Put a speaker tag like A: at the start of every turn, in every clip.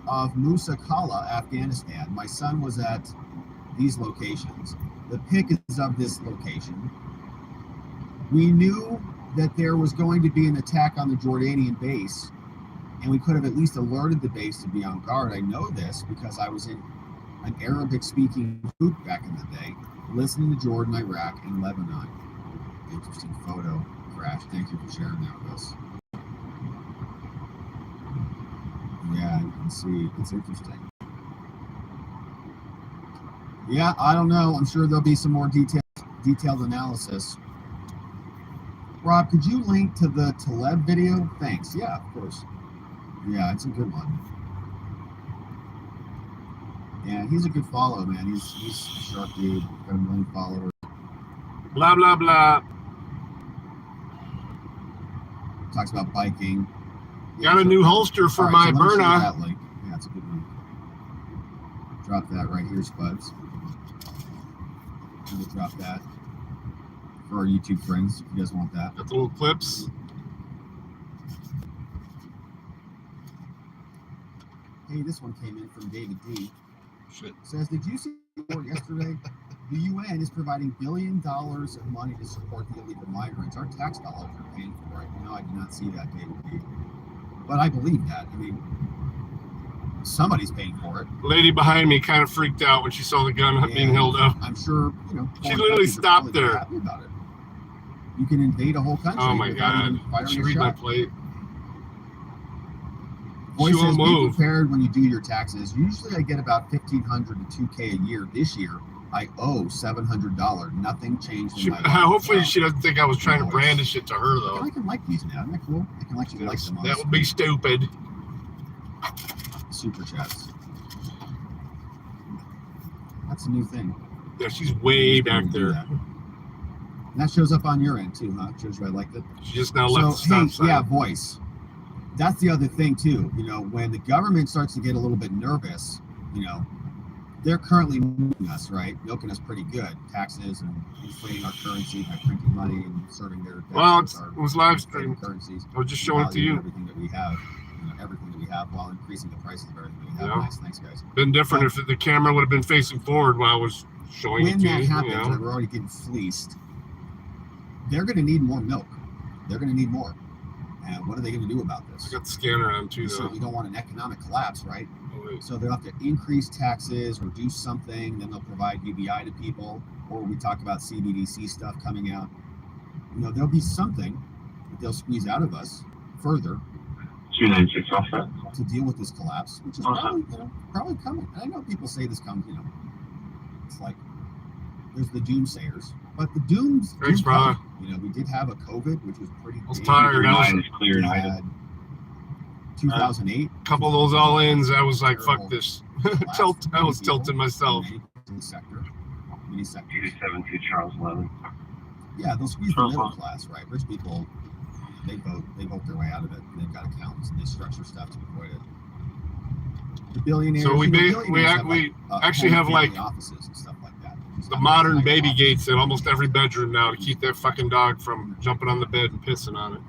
A: of Musa Kala, Afghanistan. My son was at these locations. The pic is of this location. We knew that there was going to be an attack on the Jordanian base, and we could have at least alerted the base to be on guard. I know this because I was in an Arabic-speaking group back in the day, listening to Jordan, Iraq, and Lebanon. Interesting photo, Crash. Thank you for sharing that with us. Yeah, you can see. It's interesting. Yeah, I don't know. I'm sure there'll be some more detailed analysis. Rob, could you link to the Taleb video? Thanks. Yeah, of course. Yeah, it's a good one. Yeah, he's a good follow, man. He's a sharp dude. Got a million followers.
B: Blah, blah, blah.
A: Talks about biking.
B: Yeah, got a new holster for my Burna.
A: That link. Yeah, it's a good one. Drop that right here, Spuds. We'll drop that for our YouTube friends if you guys want that.
B: Got the little clips.
A: Hey, this one came in from David D.
B: Shit.
A: Says, did you see the report yesterday? The UN is providing $1 billion of money to support the illegal migrants. Our tax dollars are paying for it. No, I did not see that, David D. But I believe that. I mean, somebody's paying for it.
B: Lady behind me kind of freaked out when she saw the gun being held up.
A: I'm sure, you know.
B: She literally stopped there.
A: Happy about it. You can invade a whole country.
B: Oh my God. She read my plate.
A: Voice says, be prepared when you do your taxes. Usually I get about $1,500 to $2,000 a year. This year, I owe $700. Nothing changed in my life.
B: Hopefully she doesn't think I was trying to brandish it to her, though.
A: I can like these now. Isn't that cool? I can like them.
B: That would be stupid.
A: Super chats. That's a new thing.
B: Yeah, she's way back there.
A: And that shows up on your end, too, huh? Shows you I liked it.
B: She just now left the stop sign.
A: Yeah, voice. That's the other thing, too. You know, when the government starts to get a little bit nervous, you know, they're currently milking us, right? Milking us pretty good. Taxes and inflating our currency by printing money and serving their...
B: Well, it was live stream.
A: Currencies.
B: I was just showing it to you.
A: Everything that we have, everything that we have while increasing the prices of everything that we have.
B: Yeah.
A: Nice, thanks, guys.
B: Been different if the camera would have been facing forward while I was showing it to you.
A: When that happens, we're already getting fleeced. They're going to need more milk. They're going to need more. And what are they going to do about this?
B: I got the scanner on too, though.
A: So we don't want an economic collapse, right?
B: Oh, wait.
A: So they'll have to increase taxes, reduce something, then they'll provide UBI to people, or we talk about CBDC stuff coming out. You know, there'll be something that they'll squeeze out of us further
C: 296 offset
A: to deal with this collapse, which is probably coming. I know people say this comes, it's like there's the doomsayers, but the dooms.
B: Thanks, brother.
A: We did have a COVID, which was pretty.
B: I was tired. I was
C: cleared.
A: 2008.
B: A couple of those all-ins, I was like, fuck this. I was tilting myself.
A: Mini sector.
C: 87 to Charles 11.
A: Yeah, they'll squeeze the middle class, right? Rich people, they vote their way out of it. They've got accountants and they structure stuff to avoid it. The billionaires.
B: So we actually have like
A: offices and stuff like that.
B: The modern baby gates in almost every bedroom now to keep that fucking dog from jumping on the bed and pissing on it.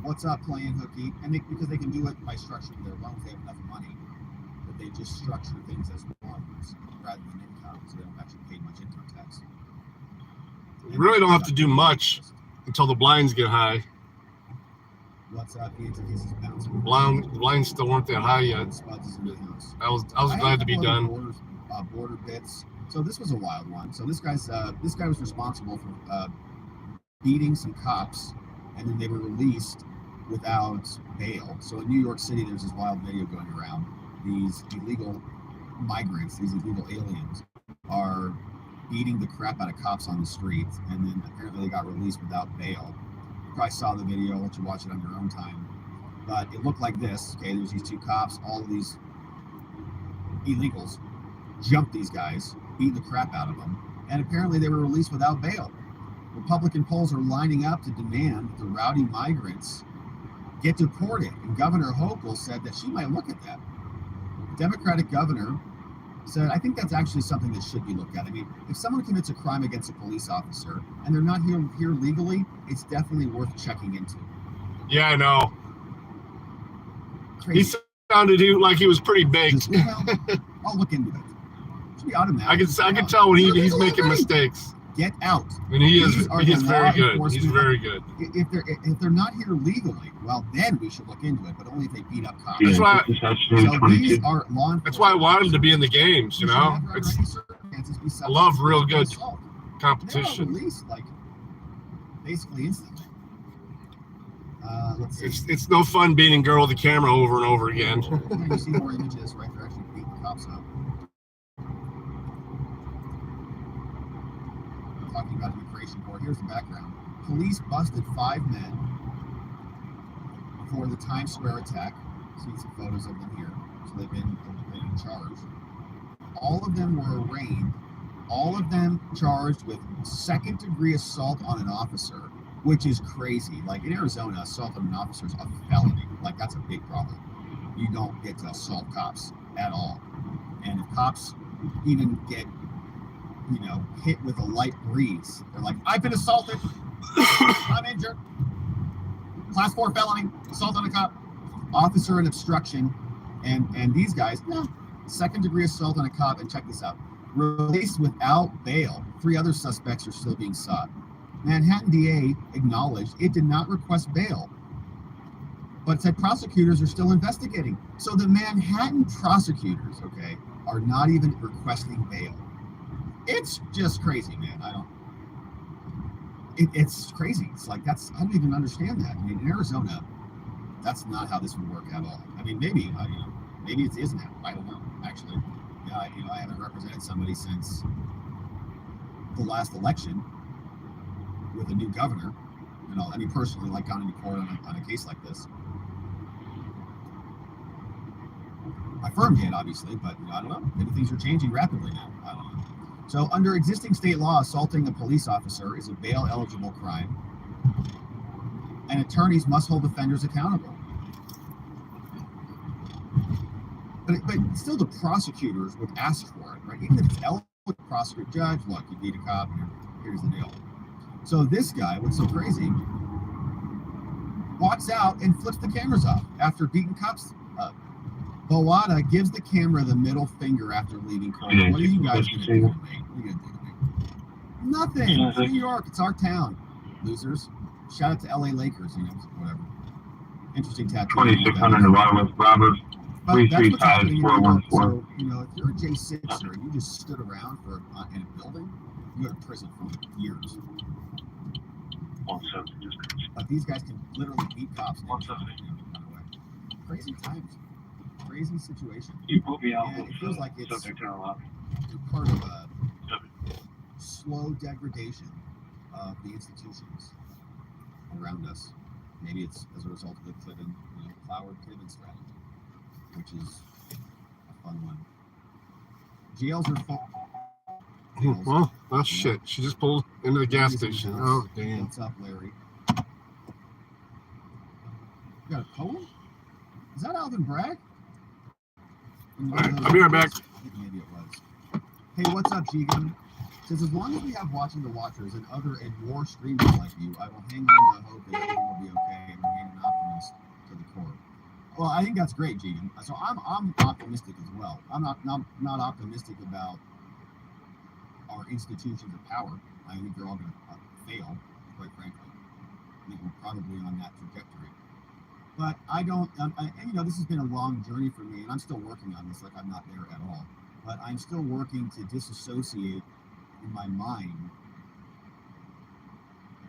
A: What's up, playing hooky? And because they can do it by structuring their loans, they have enough money that they just structure things as loans rather than income, so they don't actually pay much income tax.
B: You really don't have to do much until the blinds get high.
A: What's up? The
B: blinds still weren't that high yet. I was glad to be done.
A: Border bits. So this was a wild one. So this guy was responsible for beating some cops, and then they were released without bail. So in New York City, there's this wild video going around. These illegal migrants, these illegal aliens, are beating the crap out of cops on the street, and then apparently they got released without bail. You probably saw the video. I'll let you watch it on your own time. But it looked like this. Okay, there's these two cops. All of these illegals jumped these guys, beat the crap out of them, and apparently they were released without bail. Republican polls are lining up to demand that the rowdy migrants get deported, and Governor Hochul said that she might look at that. The Democratic governor said, I think that's actually something that should be looked at. I mean, if someone commits a crime against a police officer and they're not here legally, it's definitely worth checking into.
B: Yeah, I know.
A: Crazy.
B: He sounded like he was pretty baked.
A: Well, I'll look into it. It should be automatic.
B: I can tell when he's making mistakes.
A: Get out.
B: And he is
A: the
B: very
A: law
B: good. He's
A: enforcement.
B: very good.
A: If they're not here legally, well, then we should look into it. But only if they beat up cops.
B: That's why.
A: So these are law enforcement.
B: That's why I want him to be in the games. You know, I love real good competition.
A: They're released basically instantly. Let's see.
B: It's no fun beating girl with the camera over and over again.
A: Yeah, you see more images, right? They're actually beating the cops up. Talking about immigration court. Here's the background. Police busted 5 men for the Times Square attack. See some photos of them here. So they've been charged. All of them were arraigned. All of them charged with second-degree assault on an officer, which is crazy. Like in Arizona, assault on an officer is a felony. Like that's a big problem. You don't get to assault cops at all. And if cops even get hit with a light breeze, they're like, I've been assaulted, I'm injured, class 4 felony, assault on a cop, officer and obstruction, and these guys, second degree assault on a cop, and check this out, released without bail. 3 other suspects are still being sought. Manhattan DA acknowledged it did not request bail, but said prosecutors are still investigating. So the Manhattan prosecutors, are not even requesting bail. It's just crazy, man. It's crazy. It's like I don't even understand that. I mean, in Arizona, that's not how this would work at all. I mean, maybe it isn't. I don't know. Actually, I haven't represented somebody since the last election with a new governor. I mean, personally, gone into court on a case like this. My firm did, obviously, but I don't know. Maybe things are changing rapidly now. I don't know. So under existing state law, assaulting a police officer is a bail-eligible crime, and attorneys must hold offenders accountable. But still, the prosecutors would ask for it, right? Even if it's eligible, prosecutor, judge, look, you beat a cop, here's the deal. So this guy, what's so crazy, walks out and flips the cameras off after beating cops up. Bowada gives the camera the middle finger after leaving court. What are you guys going to do to me? What are you going to do to me? Nothing. It's New York. It's our town. Losers. Shout out to LA Lakers, whatever. Interesting tattoo.
C: 2600 to Robert. 335 414.
A: So, if you're a J6er and you just stood around in a building, you go to prison for years. But these guys can literally beat cops. Crazy times. Crazy situation. And it feels like it's part of a slow degradation of the institutions around us. Maybe it's as a result of the Cloward Cliven strategy, which is a fun one. Jails are full.
B: Well, that's shit. She just pulled into the gas station. Oh, damn.
A: What's up, Larry? You got a poem? Is that Alvin Bragg?
B: I'll be right back.
A: I think maybe it was. Hey, what's up, Jigan? Says, as long as we have Watching the Watchers and more streamers like you, I will hang on to hope that everything will be okay and remain an optimist to the core. Well, I think that's great, Jigan. So I'm optimistic as well. I'm not optimistic about our institutions of power. I think they're all going to fail, quite frankly. I think we're probably on that trajectory. But I don't, this has been a long journey for me, and I'm still working on this, I'm not there at all. But I'm still working to disassociate in my mind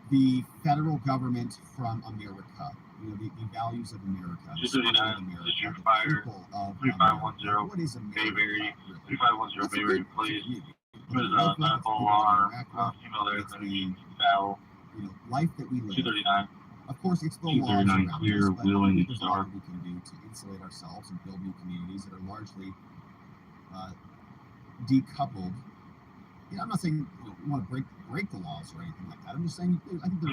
A: the federal government from America, the values of America.
C: 239, this is your fire, 3510,
A: what is America?
C: Bayberry, 3510 Bayberry, please. There's a medical alarm, female there, battle.
A: Life that we live.
C: 239.
A: Of course, it's the laws around
C: clear,
A: us, but
C: wheeling,
A: there's a lot we can do to insulate ourselves and build new communities that are largely decoupled. I'm not saying we want to break the laws or anything like that. I'm just saying I think the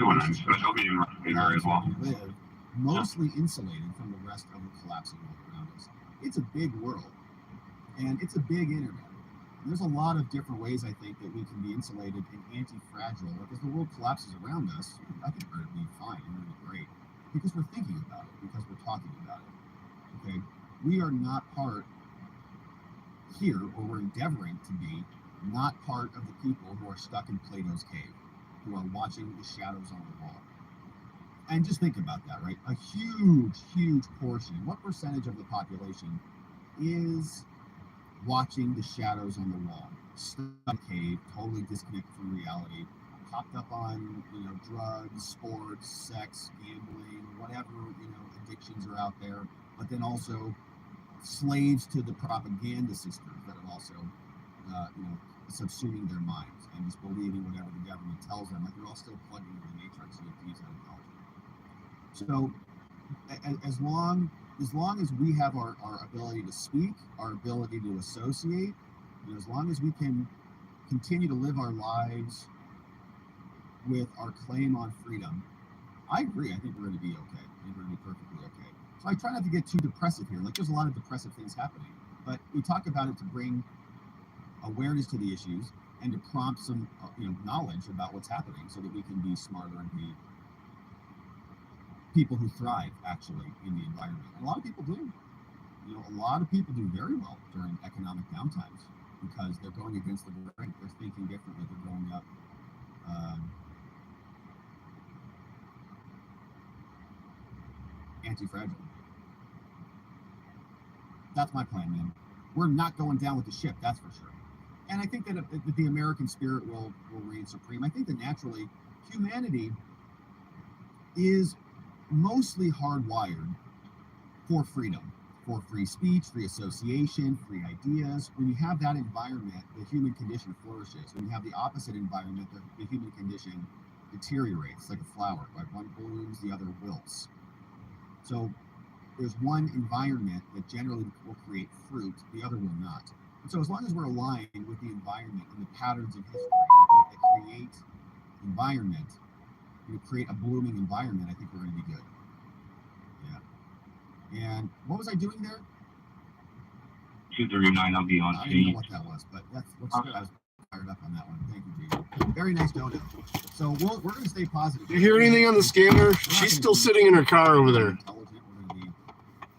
A: we live mostly insulated from the rest of the collapsing world around us. It's a big world, and it's a big internet. There's a lot of different ways, I think, that we can be insulated and anti-fragile. As the world collapses around us, I think we're going to be fine. We're going to be great. Because we're thinking about it. Because we're talking about it. Okay? we are not part here, or we're endeavoring to be not part of the people who are stuck in Plato's cave, who are watching the shadows on the wall. And just think about that, right? A huge portion, what percentage of the population is watching the shadows on the wall, stuck in a cave, totally disconnected from reality, popped up on, drugs, sports, sex, gambling, whatever, addictions are out there, but then also slaves to the propaganda systems that are also, subsuming their minds and just believing whatever the government tells them, like they're all still plugged into the matrix of these ideology. So as long as we have our ability to speak, our ability to associate, as long as we can continue to live our lives with our claim on freedom, I agree. I think we're going to be okay. I think we're going to be perfectly okay. So I try not to get too depressive here. Like, there's a lot of depressive things happening, but we talk about it to bring awareness to the issues and to prompt some, knowledge about what's happening, so that we can be smarter and be people who thrive actually in the environment. And a lot of people do. A lot of people do very well during economic downtimes because they're going against the grain. They're thinking differently. They're going up. Anti-fragile. That's my plan, man. We're not going down with the ship, that's for sure. And I think that the American spirit will reign supreme. I think that naturally humanity is mostly hardwired for freedom, for free speech, free association, free ideas. When you have that environment, the human condition flourishes. When you have the opposite environment, the human condition deteriorates like a flower. Like one blooms, the other wilts. So there's one environment that generally will create fruit, the other will not. And so as long as we're aligned with the environment and the patterns of history that create environment, create a blooming environment, I think we're going to be good. Yeah. And what was I doing there?
C: 239, I'll be on
A: I don't know what that was, but that's what's good. I was fired up on that one. Thank you, Gene. Very nice donut. So we're going to stay positive.
B: You hear anything on the scanner? She's still sitting in her car over there.
A: Intelligent. We're going to be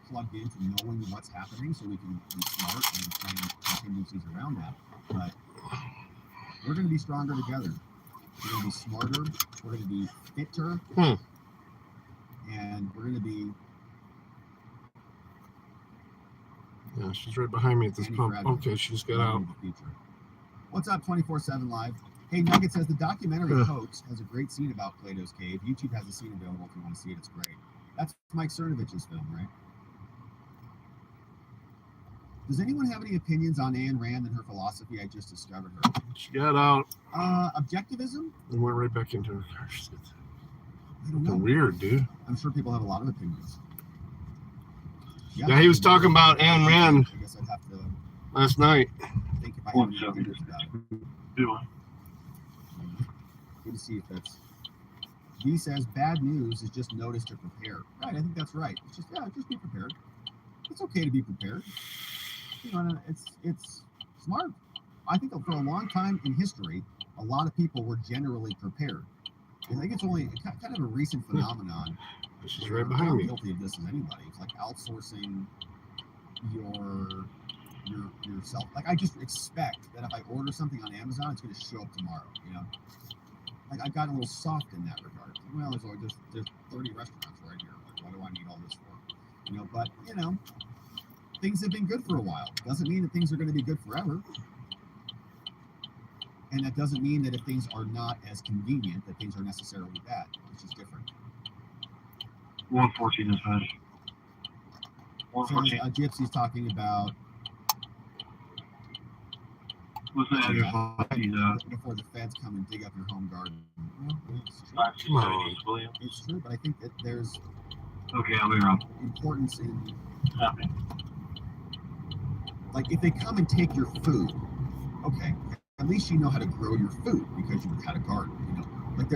A: plugged into knowing what's happening, so we can be smart and plan contingencies around that. But we're going to be stronger together. We're going to be smarter. We're going to be fitter. And we're going to be...
B: Yeah, she's right behind me at this pump. Okay, she just got out.
A: What's up, 24/7 Live? Hey, Nugget says the documentary Hoax has a great scene about Plato's Cave. YouTube has a scene available if you want to see it. It's great. That's Mike Cernovich's film, right? Does anyone have any opinions on Ayn Rand and her philosophy? I just discovered her.
B: She got out.
A: Objectivism?
B: And went right back into her car.
A: I don't know.
B: Weird, dude.
A: I'm sure people have a lot of opinions.
B: Yeah, he was talking about Ayn Rand
A: I guess I'd have to
B: last night.
A: think if I have any opinions about it. Good to see if that's... V says bad news is just notice to prepare. Right, I think that's right. It's just be prepared. It's okay to be prepared. It's smart. I think for a long time in history, a lot of people were generally prepared. I think it's only kind of a recent phenomenon.
B: She's right behind me.
A: I'm guilty of this as anybody. It's like outsourcing yourself. Like, I just expect that if I order something on Amazon, it's going to show up tomorrow. Like, I got a little soft in that regard. Well, there's 30 restaurants right here. Like, what do I need all this for? But things have been good for a while. Doesn't mean that things are going to be good forever. And that doesn't mean that if things are not as convenient, that things are necessarily bad, which is different.
C: 114 is finished. 114.
A: So, Gypsy's talking about...
C: What's the address?
A: Before the feds come and dig up your home garden.
B: Come on.
A: It's true, but I think that there's...
C: Okay, I'll be around.
A: Importance in...
C: Happening.
A: Like, if they come and take your food, okay, at least you know how to grow your food because you had a garden, Like,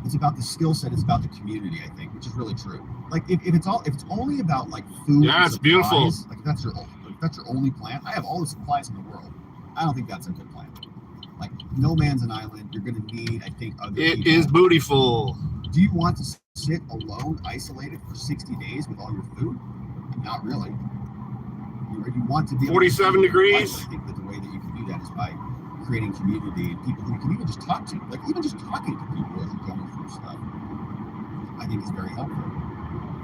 A: it's about the skill set, it's about the community, I think, which is really true. Like, if it's only about like food,
B: yeah, it's beautiful.
A: Like, if that's your only plan. I have all the supplies in the world. I don't think that's a good plan. Like, no man's an island. You're going to need, I think, other people.
B: It is beautiful.
A: Do you want to sit alone, isolated for 60 days with all your food? Not really. if you want to be
B: 47 degrees.
A: I think that the way that you can do that is by creating community and people who you can even just talk to. Like even just talking to people as you're going through stuff, I think is very helpful.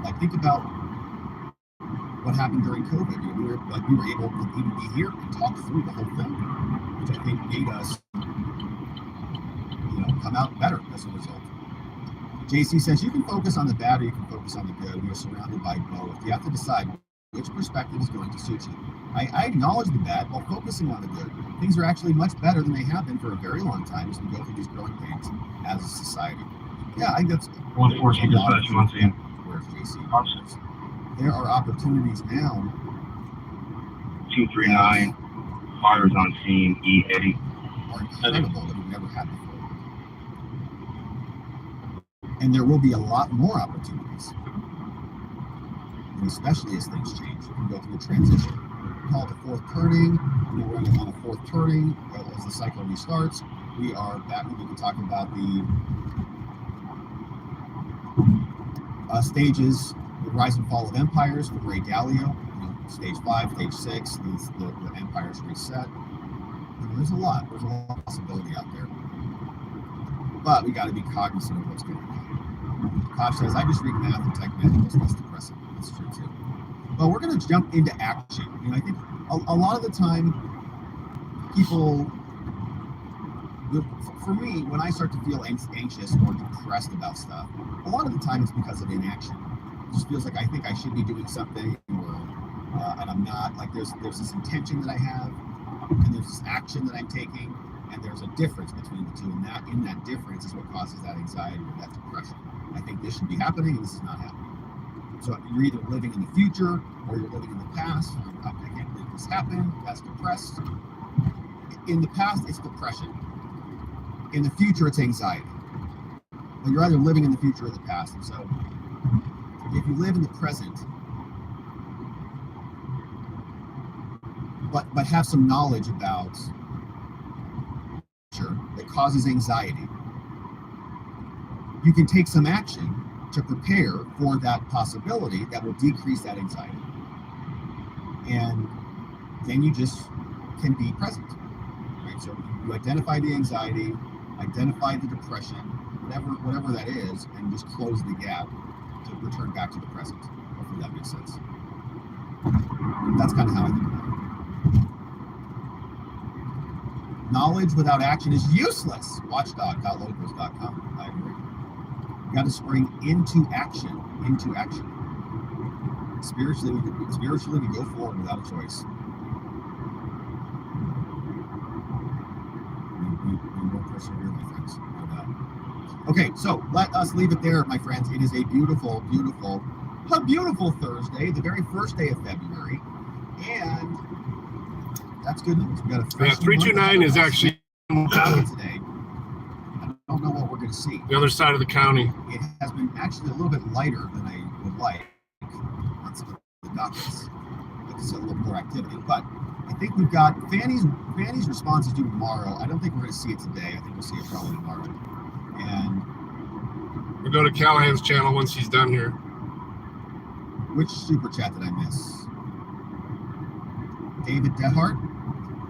A: Like think about what happened during COVID. You know, we were able to even be here and talk through the whole thing, which I think made us, come out better as a result. JC says you can focus on the bad or you can focus on the good. We are surrounded by both. You have to decide which perspective is going to suit you. I acknowledge the bad while focusing on the good. Things are actually much better than they have been for a very long time as we go through these growing pains as a society. Yeah, I think that's
C: 114 dispatch, 110.
A: Where's JC? There are opportunities now.
C: 239, fires on scene, E80.
A: Are incredible that we've never had before. And there will be a lot more opportunities. And especially as things change. You can go through a transition. Call it a fourth turning. We're running on a fourth turning as the cycle restarts. We are back. We can talk about the stages, the rise and fall of empires for Ray Dalio. Stage 5, stage 6, the empires reset. There's a lot. There's a lot of possibility out there. But we got to be cognizant of what's going on. Kosh says, I just read math and tech manuals. That's depressing. That's true too. But we're going to jump into action. I think a lot of the time, people, for me, when I start to feel anxious or depressed about stuff, a lot of the time it's because of inaction. It just feels like I think I should be doing something, and I'm not. Like there's this intention that I have, and there's this action that I'm taking, and there's a difference between the two, and in that difference is what causes that anxiety or that depression. I think this should be happening, and this is not happening. So you're either living in the future or you're living in the past. I can't believe this happened. That's depressed. In the past, it's depression. In the future, it's anxiety. But you're either living in the future or the past. And so if you live in the present, but have some knowledge about that causes anxiety, you can take some action to prepare for that possibility that will decrease that anxiety. And then you just can be present. Right? So you identify the anxiety, identify the depression, whatever that is, and just close the gap to return back to the present. Hopefully that makes sense. That's kind of how I think about it. Knowledge without action is useless. Watchdog.locals.com. I agree. You got to spring into action. Spiritually, we go forward without a choice. We will persevere, my friends. No doubt. Okay, so let us leave it there, my friends. It is a beautiful Thursday, the very first day of February, and that's good news. We got a fresh
B: 329 is actually
A: today. I don't know what we're going to see.
B: The other side of the county.
A: It has been actually a little bit lighter than I would like on some of the dockets. It's a little more activity, but I think we've got Fanny's response is due tomorrow. I don't think we're going to see it today. I think we'll see it probably tomorrow. And
B: we'll go to Callahan's channel once he's done here.
A: Which super chat did I miss? David Dehart.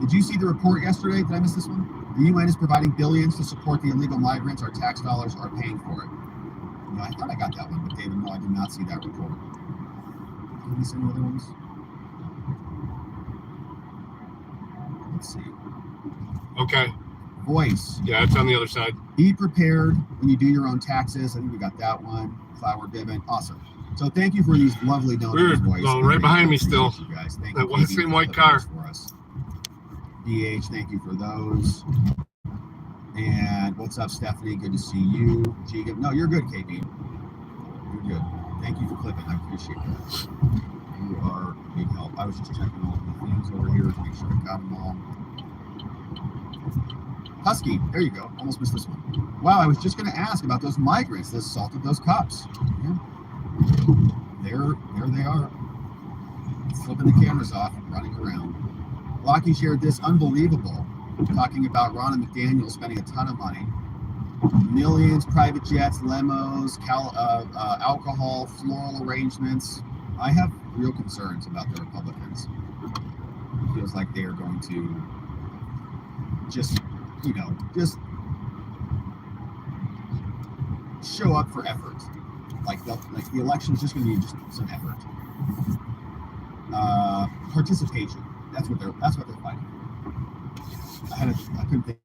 A: Did you see the report yesterday? Did I miss this one? The UN is providing billions to support the illegal migrants. Our tax dollars are paying for it. No, I thought I got that one, but David, no, I did not see that report. Can we see any other ones? Let's see.
B: Okay.
A: Voice.
B: Yeah, it's on the other side.
A: Be prepared when you do your own taxes. I think we got that one. Flower Divot. Awesome. So thank you for these lovely donations, Voice.
B: Well, right behind me still.
A: You guys. Thank
B: that
A: you.
B: one same white car.
A: For us. DH, thank you for those. And what's up, Stephanie? Good to see you. Jiga. No, you're good, KB. You're good. Thank you for clicking. I appreciate that. You are a big help. I was just checking all the things over here to make sure I got them all. Husky, there you go. Almost missed this one. Wow, I was just going to ask about those migrants that assaulted those cops. Yeah. There they are. Flipping the cameras off and running around. Lockie shared this unbelievable, talking about Ron and McDaniel spending a ton of money. Millions, private jets, limos, alcohol, floral arrangements. I have real concerns about the Republicans. feels like they are going to just show up for effort. Like the election is just going to be just some effort. Participation. That's what they're fighting for. I couldn't think.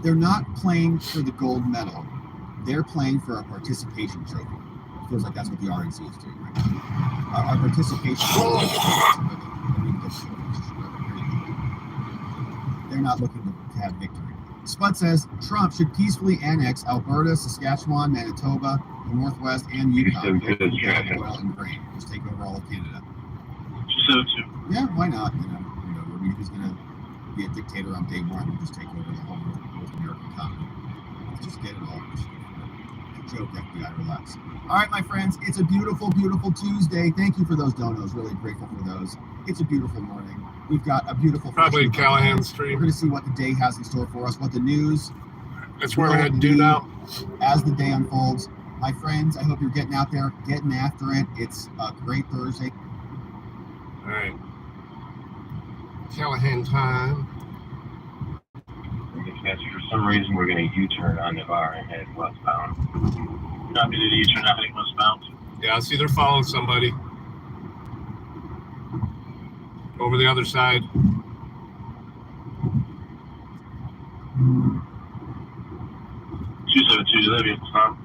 A: They're not playing for the gold medal. They're playing for a participation trophy. It feels like that's what the RNC is doing right now. Our participation. They're not looking to have victory. Spud says Trump should peacefully annex Alberta, Saskatchewan, Manitoba, the Northwest, and Yukon. Oil and grain. Just take over all of Canada. Yeah, why not? I mean, he's going to be a dictator on day one and just take over the whole North American continent. Let's just get it all. Joke, FBI, relax. All right, my friends, it's a beautiful, beautiful Tuesday. Thank you for those donos. Really grateful for those. It's a beautiful morning. We've got a beautiful.
B: Probably Callahan's stream.
A: We're going to see what the day has in store for us, what the news.
B: That's where we're heading to now.
A: As the day unfolds, my friends, I hope you're getting out there, getting after it. It's a great Thursday.
B: All right. Callahan time.
C: For some reason, we're going to U-turn on Navarre and head westbound. Not going to U-turn, not heading westbound.
B: Yeah, I see they're following somebody over the other side.
C: $272, that'd be a stop.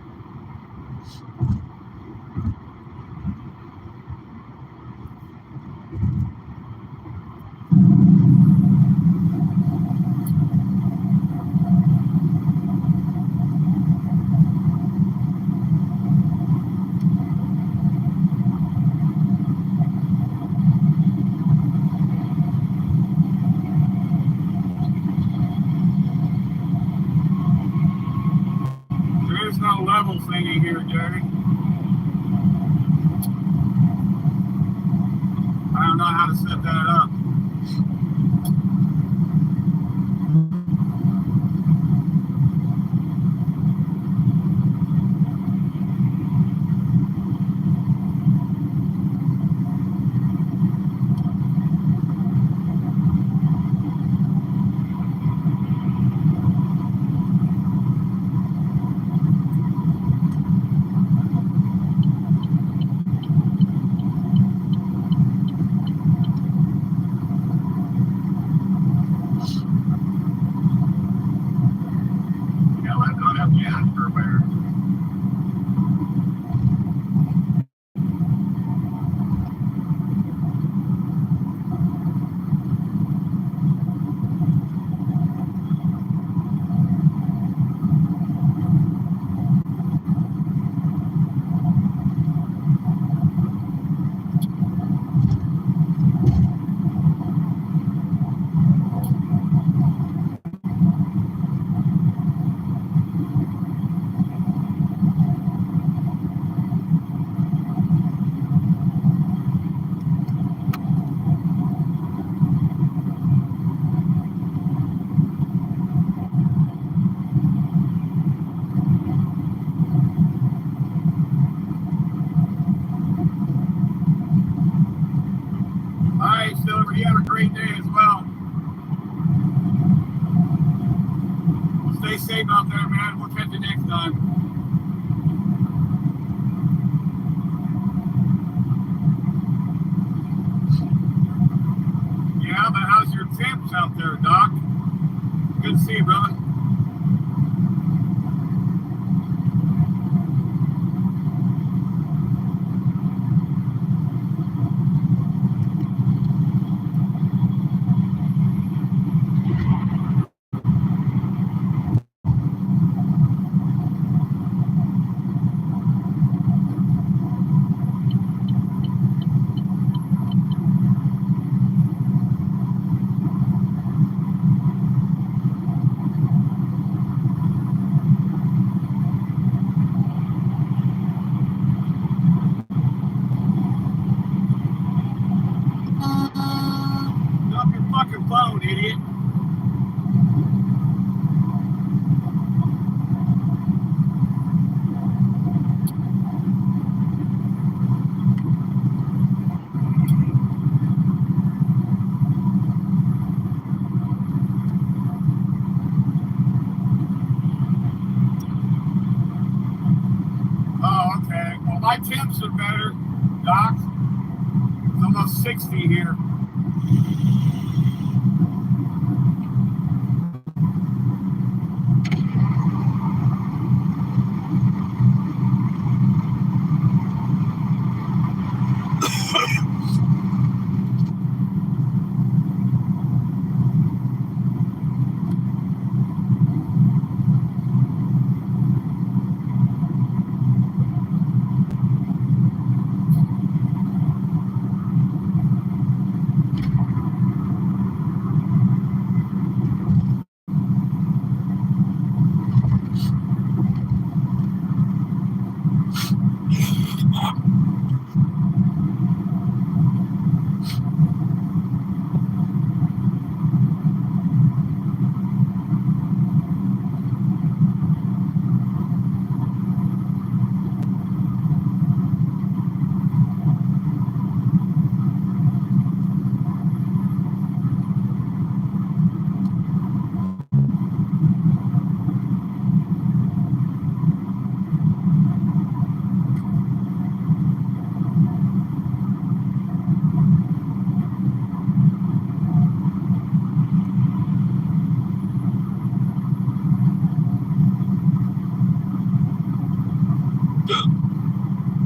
D: No level thingy here, Jerry. I don't know how to set that up. You have a great day as well. Stay safe out there, man. We'll catch you next time. Yeah, but how's your temps out there, Doc? Good to see you, brother. one better, Doc? It's almost 60 here.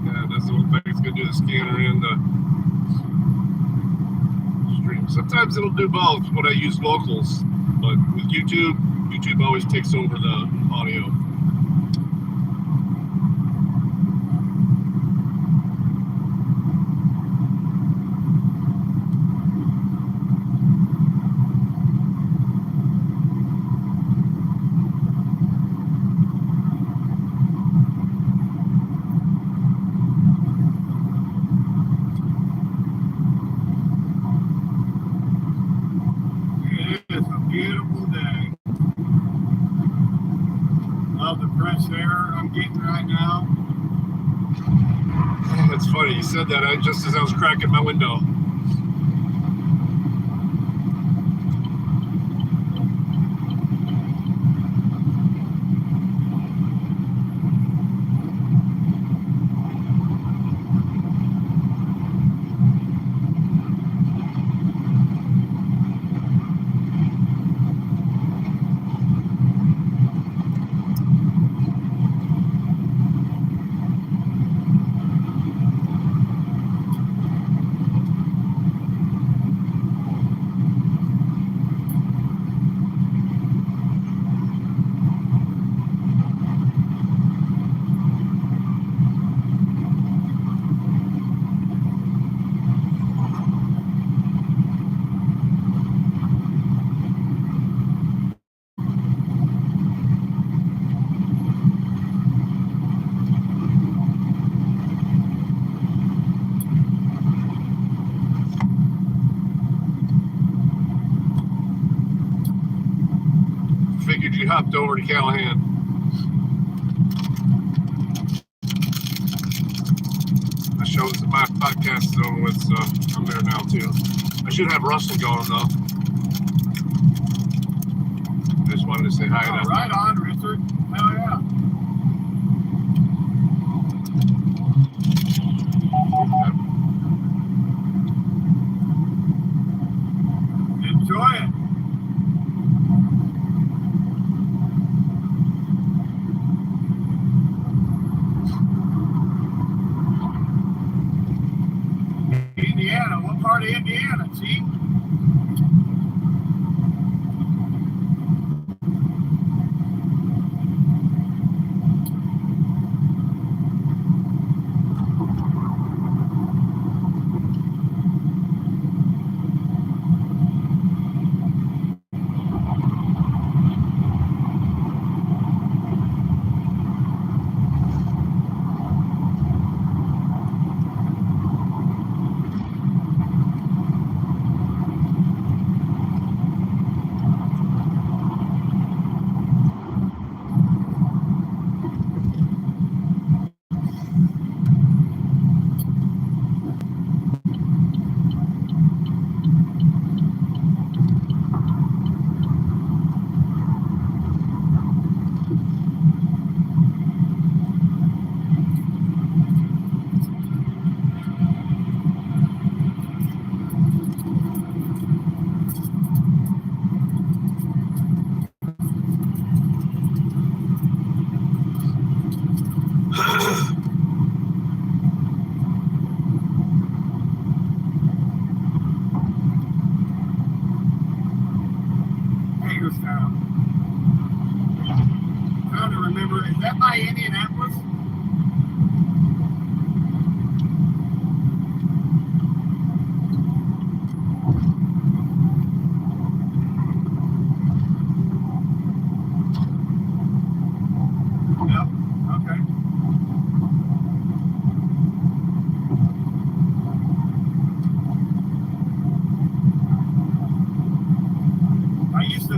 B: Yeah, it doesn't look like it's going to do the scanner and the stream. Sometimes it'll do both when I use locals, but with YouTube, YouTube always takes over the audio.
D: It is a beautiful day. Love the fresh air I'm getting right now.
B: That's funny. You said that just as I was cracking my window. Figured you hopped over to Callahan. I showed my podcast zone with, I'm there now too. I should have Russell going though. I just wanted to say hi to that.
D: Right on, Richard. Hell yeah. Enjoy it. Indiana, what part of Indiana, Chief?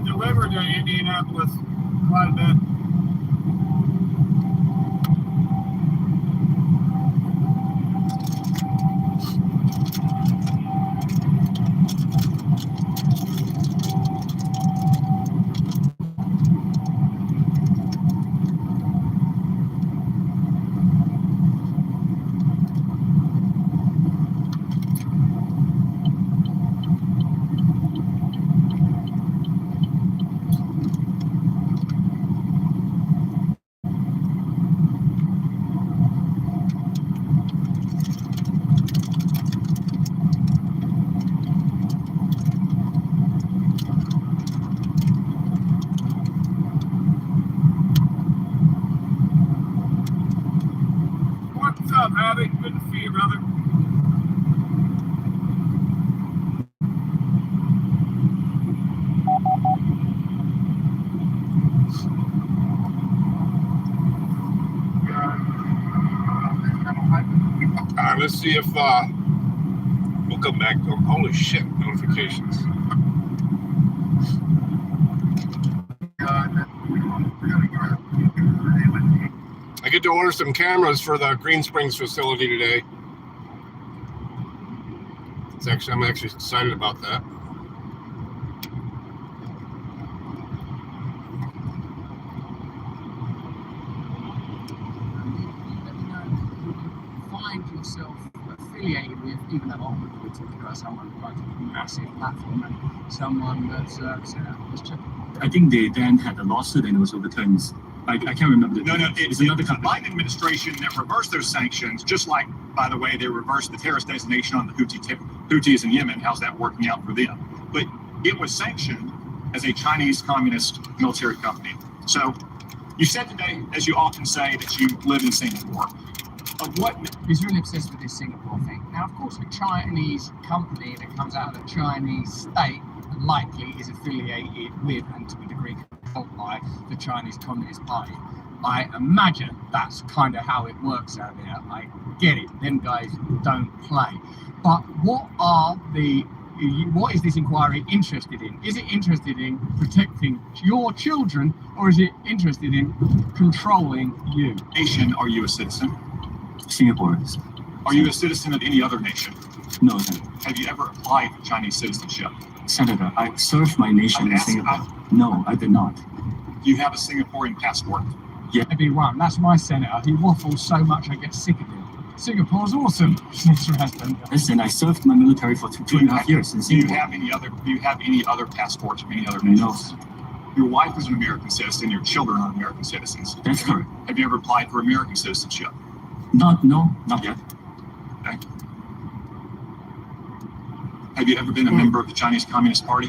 D: delivered to Indianapolis quite a bit. What's up, Abby? Good to see you, brother.
B: All right, let's see if we'll come back to holy shit notifications. I get to order some cameras for the Green Springs facility today. I'm actually excited about that.
E: Find yourself affiliated with, even though we're talking about someone like a massive platform and someone that's let's check.
F: I think they then had a lawsuit and it was overturned. I can't remember.
G: No, it's another company. The Biden administration that reversed those sanctions, just like, by the way, they reversed the terrorist designation on the Houthis in Yemen. How's that working out for them? But it was sanctioned as a Chinese communist military company. So you said today, as you often say, that you live in Singapore.
E: He's really obsessed with this Singapore thing. Now, of course, a Chinese company that comes out of a Chinese state likely is affiliated with, and to a degree controlled by, the Chinese Communist Party. I imagine that's kind of how it works out there. I get it. Them guys don't play. But what is this inquiry interested in? Is it interested in protecting your children, or is it interested in controlling you?
G: Nation, are you a citizen?
F: Singapore.
G: Are you a citizen of any other nation?
F: No, Senator.
G: Have you ever applied for Chinese citizenship?
F: Senator, I served my nation in Singapore. No, I did not.
G: Do you have a Singaporean passport?
F: Yeah.
E: Maybe one. That's my senator. He waffles so much I get sick of him. Singapore's awesome, Mr. Husband.
F: Listen, I served my military for two and a half years in
G: Do you
F: Singapore.
G: have any other passports from any other nations?
F: No.
G: Your wife is an American citizen. Your children are American citizens.
F: That's correct.
G: Have you ever applied for American citizenship?
F: Not yet.
G: Okay. Have you ever been a member of the Chinese Communist Party?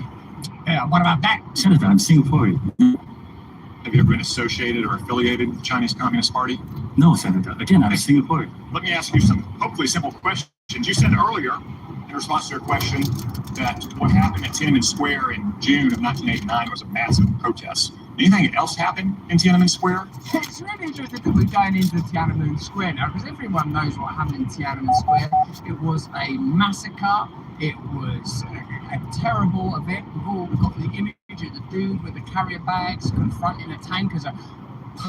E: Yeah, what about that?
F: Senator, I'm Singaporean.
G: Have you ever been associated or affiliated with the Chinese Communist Party?
F: No, Senator. Again, I'm Singaporean.
G: Let me ask you some hopefully simple questions. You said earlier, in response to a question, that what happened at Tiananmen Square in June of 1989 was a massive protest. Anything else happen in Tiananmen Square?
E: It's really interesting that we're going into Tiananmen Square now, because everyone knows what happened in Tiananmen Square. It was a massacre. It was a terrible event. We've all got the image of the dude with the carrier bags confronting a tank as a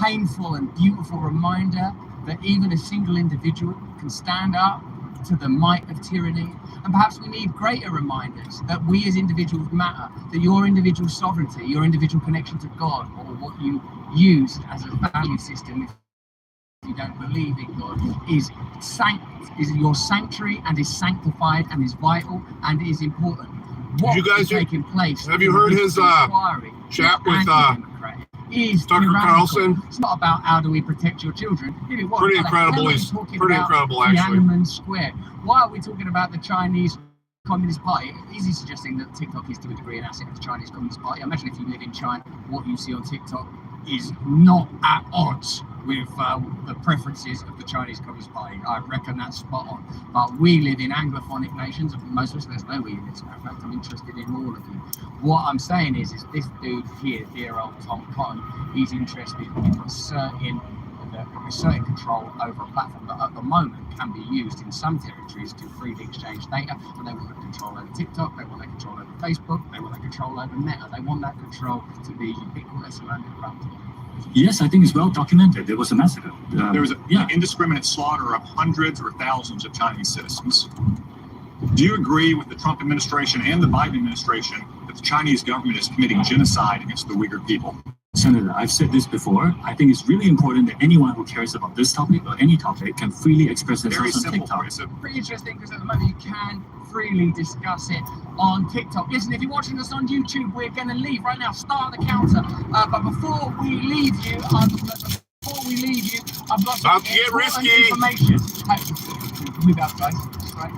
E: painful and beautiful reminder that even a single individual can stand up to the might of tyranny. And perhaps we need greater reminders that we as individuals matter, that your individual sovereignty, your individual connection to God, or what you use as a value system, if you don't believe in God, is your sanctuary and is sanctified and is vital and is important. What
B: You guys
E: is taking place?
B: have you heard his chat with
E: is
B: Tucker
E: tyrannical.
B: Carlson?
E: It's not about how do we protect your children. Really, what
B: Pretty
E: the
B: incredible.
E: hell are we
B: He's
E: talking
B: pretty
E: about
B: incredible, actually.
E: Tiananmen Square. Why are we talking about the Chinese Communist Party? Is he suggesting that TikTok is to a degree an asset of the Chinese Communist Party? I imagine if you live in China, what you see on TikTok is not at odds with the preferences of the Chinese Communist Party. I reckon that's spot on. But we live in Anglophonic nations, and most of us, there's no we in this. Matter of fact, I'm interested in all of you. What I'm saying is this dude here, dear old Tom Cotton, he's interested in asserting control over a platform that at the moment can be used in some territories to freely exchange data, and they want to control over TikTok, they want to control over Facebook, they want that control over Meta. They want that control to be ubiquitous and uninterrupted.
F: Yes, I think it's well documented. There was a massacre.
G: There was an indiscriminate slaughter of hundreds or thousands of Chinese citizens. Do you agree with the Trump administration and the Biden administration that the Chinese government is committing genocide against the Uyghur people?
F: Senator, I've said this before. I think it's really important that anyone who cares about this topic or any topic can freely express
G: Very
F: themselves on
G: simple.
F: TikTok.
G: It's a
E: Pretty interesting because at the moment you can freely discuss it on TikTok. Listen, if you're watching us on YouTube, we're going to leave right now. Start the counter. But before we leave you, I've got some
B: Get
E: important
B: risky.
E: information. Move out, guys. Right.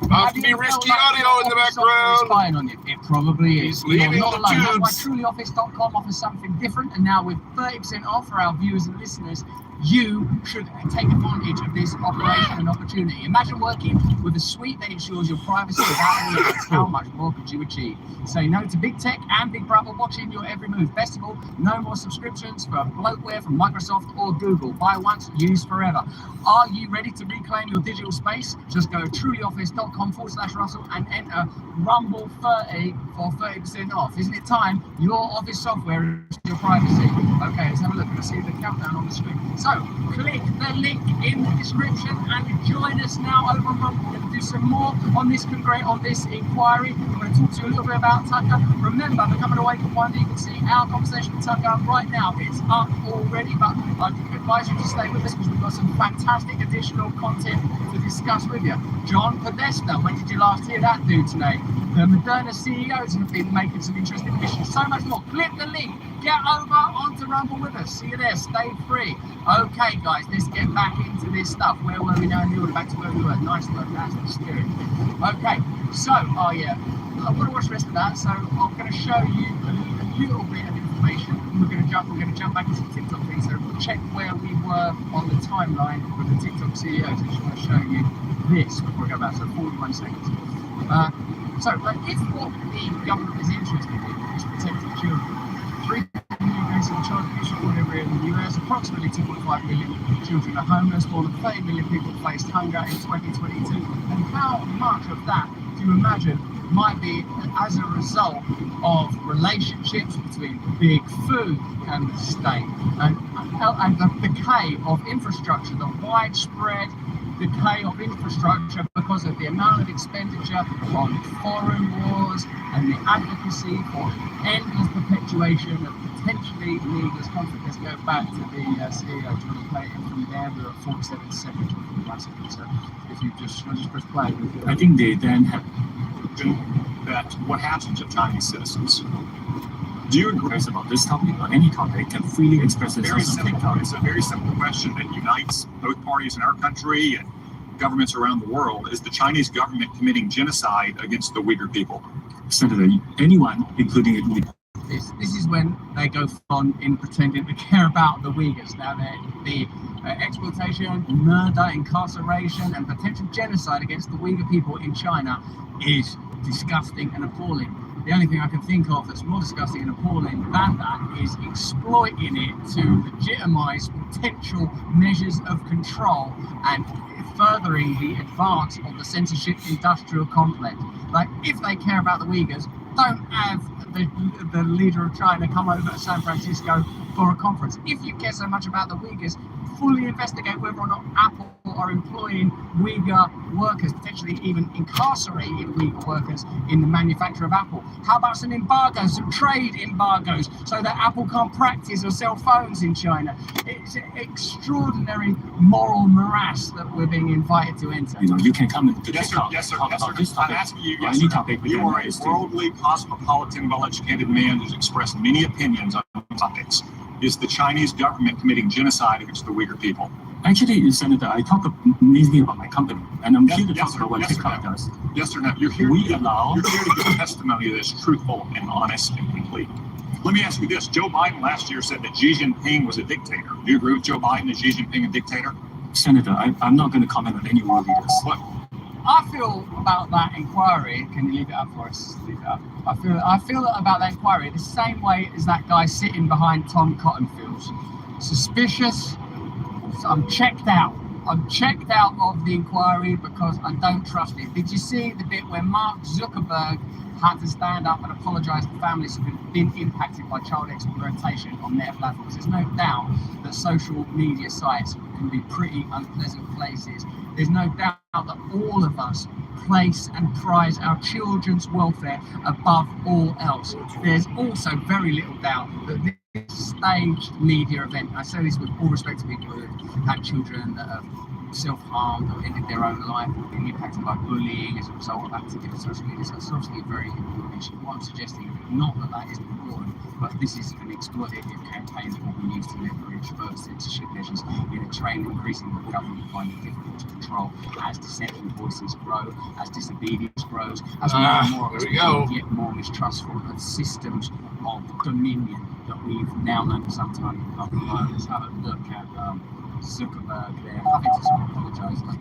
B: About to be risky audio in the background.
E: Spying on you. It probably is. You're
B: leaving
E: not
B: the
E: alone. That's
B: tubes.
E: why TrulyOffice.com offers something different, and now with 30% off for our viewers and listeners, you should take advantage of this operation and opportunity. Imagine working with a suite that ensures your privacy without any ads. How much more could you achieve? Say no to big tech and Big Brother watching your every move. Best of all, no more subscriptions for bloatware from Microsoft or Google. Buy once, use forever. Are you ready to reclaim your digital space? Just go to trulyoffice.com/Russell and enter Rumble30 for 30% off. Isn't it time? Your office software is your privacy. Okay, let's have a look. Let's see the countdown on the screen. So, click the link in the description and join us now over on Rumble. We're going to do some more on this inquiry. We're going to talk to you a little bit about Tucker. Remember, becoming a Awakened Wonder, you can see our conversation with Tucker right now. It's up already, but I'd advise you to stay with us because we've got some fantastic additional content to discuss with you. John Podesta, when did you last hear that dude today? The Moderna CEOs have been making some interesting missions. So much more. Click the link. Get over onto Rumble with us. See you there. Stay free. Okay, guys, let's get back into this stuff. Where were we now? We're back to where we were. Nice work. That's the spirit. Okay, so, oh yeah, I want to watch the rest of that. So I'm going to show you a little bit of information. We're going to jump back into the TikTok thing. So we'll check where we were on the timeline with the TikTok CEOs. I just want to show you this before we go back. So 41 seconds. So, if what the government is interested in is protecting children, 3 million cases of child abuse recorded every year in the US, approximately 2.5 million children are homeless, more than 30 million people faced hunger in 2022. And how much of that do you imagine might be as a result of relationships between big food and the state, and the decay of infrastructure, the widespread decay of infrastructure because of the amount of expenditure on foreign wars and the advocacy for endless perpetuation of potentially needless conflict. Let's go back to the CEO. Do you want to play it from there? We're at 47 seconds. So if you just press play.
F: I think they then have
G: that what happens to Chinese citizens. Do you agree?
F: cares about this topic or any topic can freely express
G: Very
F: themselves on
G: simple.
F: TikTok.
G: It's a very simple question that unites both parties in our country and governments around the world. Is the Chinese government committing genocide against the Uyghur people?
F: Senator, anyone, including
E: This is when they go on in pretending to care about the Uyghurs. Now, the exploitation, murder, incarceration, and potential genocide against the Uyghur people in China is disgusting and appalling. The only thing I can think of that's more disgusting and appalling than that is exploiting it to legitimize potential measures of control and furthering the advance of the censorship industrial complex. Like, if they care about the Uyghurs, don't have the leader of China come over to San Francisco for a conference. If you care so much about the Uyghurs, fully investigate whether or not Apple are employing Uyghur workers, potentially even incarcerating Uyghur workers in the manufacture of Apple. How about some embargoes, some trade embargoes, so that Apple can't practice or sell phones in China? It's an extraordinary moral morass that we're being invited to enter.
F: you can come into
G: Yes, sir.
F: TikTok,
G: Yes, sir.
F: talk
G: Yes,
F: about
G: sir.
F: this
G: I'm
F: topic
G: asking you,
F: or
G: yes,
F: any
G: sir.
F: topic
G: You are a
F: related to.
G: worldly, cosmopolitan, well-educated man who's expressed many opinions on topics. Is the Chinese government committing genocide against the Uyghur people?
F: Actually, Senator, I talk mainly about my company, and I'm here to
G: Yes,
F: talk
G: sir.
F: about what
G: Yes, sir.
F: TikTok does.
G: Yes or no? You're here to give testimony that's truthful and honest and complete. Let me ask you this. Joe Biden last year said that Xi Jinping was a dictator. Do you agree with Joe Biden? Is Xi Jinping a dictator?
F: Senator, I'm not going to comment on any world leaders.
G: What?
E: I feel about that inquiry. Can you leave it up for us? Leave it up. I feel about that inquiry the same way as that guy sitting behind Tom Cottonfield's. Suspicious. So I'm checked out. I'm checked out of the inquiry because I don't trust it. Did you see the bit where Mark Zuckerberg had to stand up and apologise to families who have been impacted by child exploitation on their platforms. There's no doubt that social media sites can be pretty unpleasant places. There's no doubt that all of us place and prize our children's welfare above all else. There's also very little doubt that this staged media event, I say this with all respect to people who have had children that have self-harmed or ended their own life or been impacted by bullying as a result of activity on social media. So it's obviously a very important issue. What I'm suggesting is not that isn't important, but this is an exploitative campaign that will be used to leverage further censorship measures in a trend increasingly the government find it difficult to control as dissenting voices grow, as disobedience grows, as more and more of us get more mistrustful of systems of dominion that we've now known for some time. Let's have a look at Zuckerberg there, having to sort of apologise like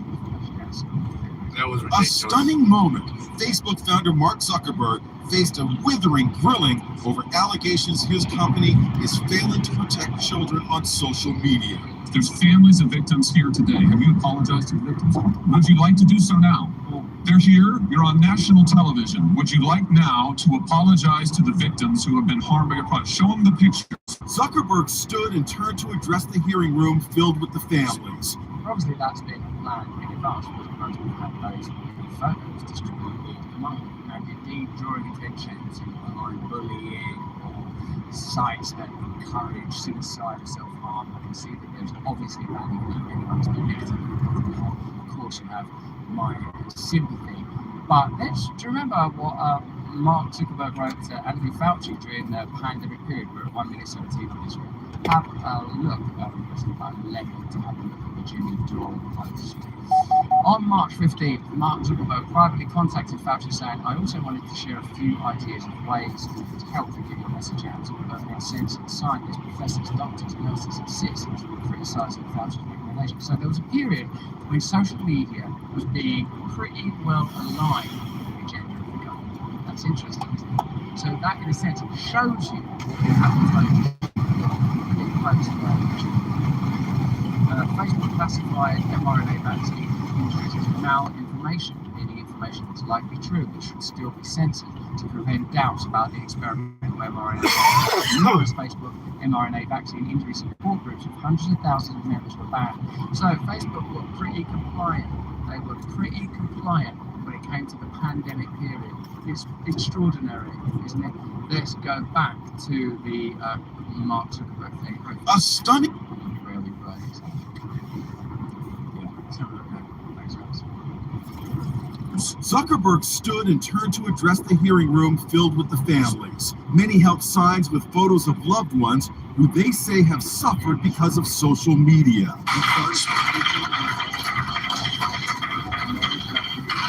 B: That was
A: A
B: ridiculous.
A: stunning moment. Facebook founder Mark Zuckerberg faced a withering grilling over allegations his company is failing to protect children on social media.
H: There's families of victims here today. Have you apologized to the victims? Would you like to do so now? They're here. You're on national television. Would you like now to apologize to the victims who have been harmed by your product? Show them the pictures.
A: Zuckerberg stood and turned to address the hearing room filled with the families.
E: obviously that's been planned in advance because we've had those photos distributed among them, and indeed drawing attention to online bullying or sites that encourage suicide or self-harm. I can see that there's obviously value in anyone who's been negatively involved in that. Of course, you have my sympathy. But let's do you remember what Mark Zuckerberg wrote to Anthony Fauci during the pandemic period? We're at 1 minute 17 for this one. Have a look at about 11 to have a look at the Jimmy Dore post. On March 15th, Mark Zuckerberg privately contacted Fauci saying, I also wanted to share a few ideas of ways to help to get your message out. Zuckerberg made sense that scientists, professors, doctors, nurses, and citizens were criticising Fauci's recommendations. So there was a period when social media was being pretty well aligned with the agenda of the government. That's interesting, isn't it? So that, in a sense, shows you what happens. Facebook classified mRNA vaccine injuries as malinformation, meaning information that's likely true but should still be censored to prevent doubts about the experimental mRNA. Numerous Facebook mRNA vaccine injury support groups with hundreds of thousands of members were banned. So Facebook were pretty compliant. They were pretty compliant when it came to the pandemic period. It's extraordinary, isn't it? Let's go back to the Mark Zuckerberg thing.
A: A stunning.
E: Really right. Yeah, let's have a look at it. Thanks, guys.
A: Zuckerberg stood and turned to address the hearing room filled with the families. Many held signs with photos of loved ones who they say have suffered because of social media.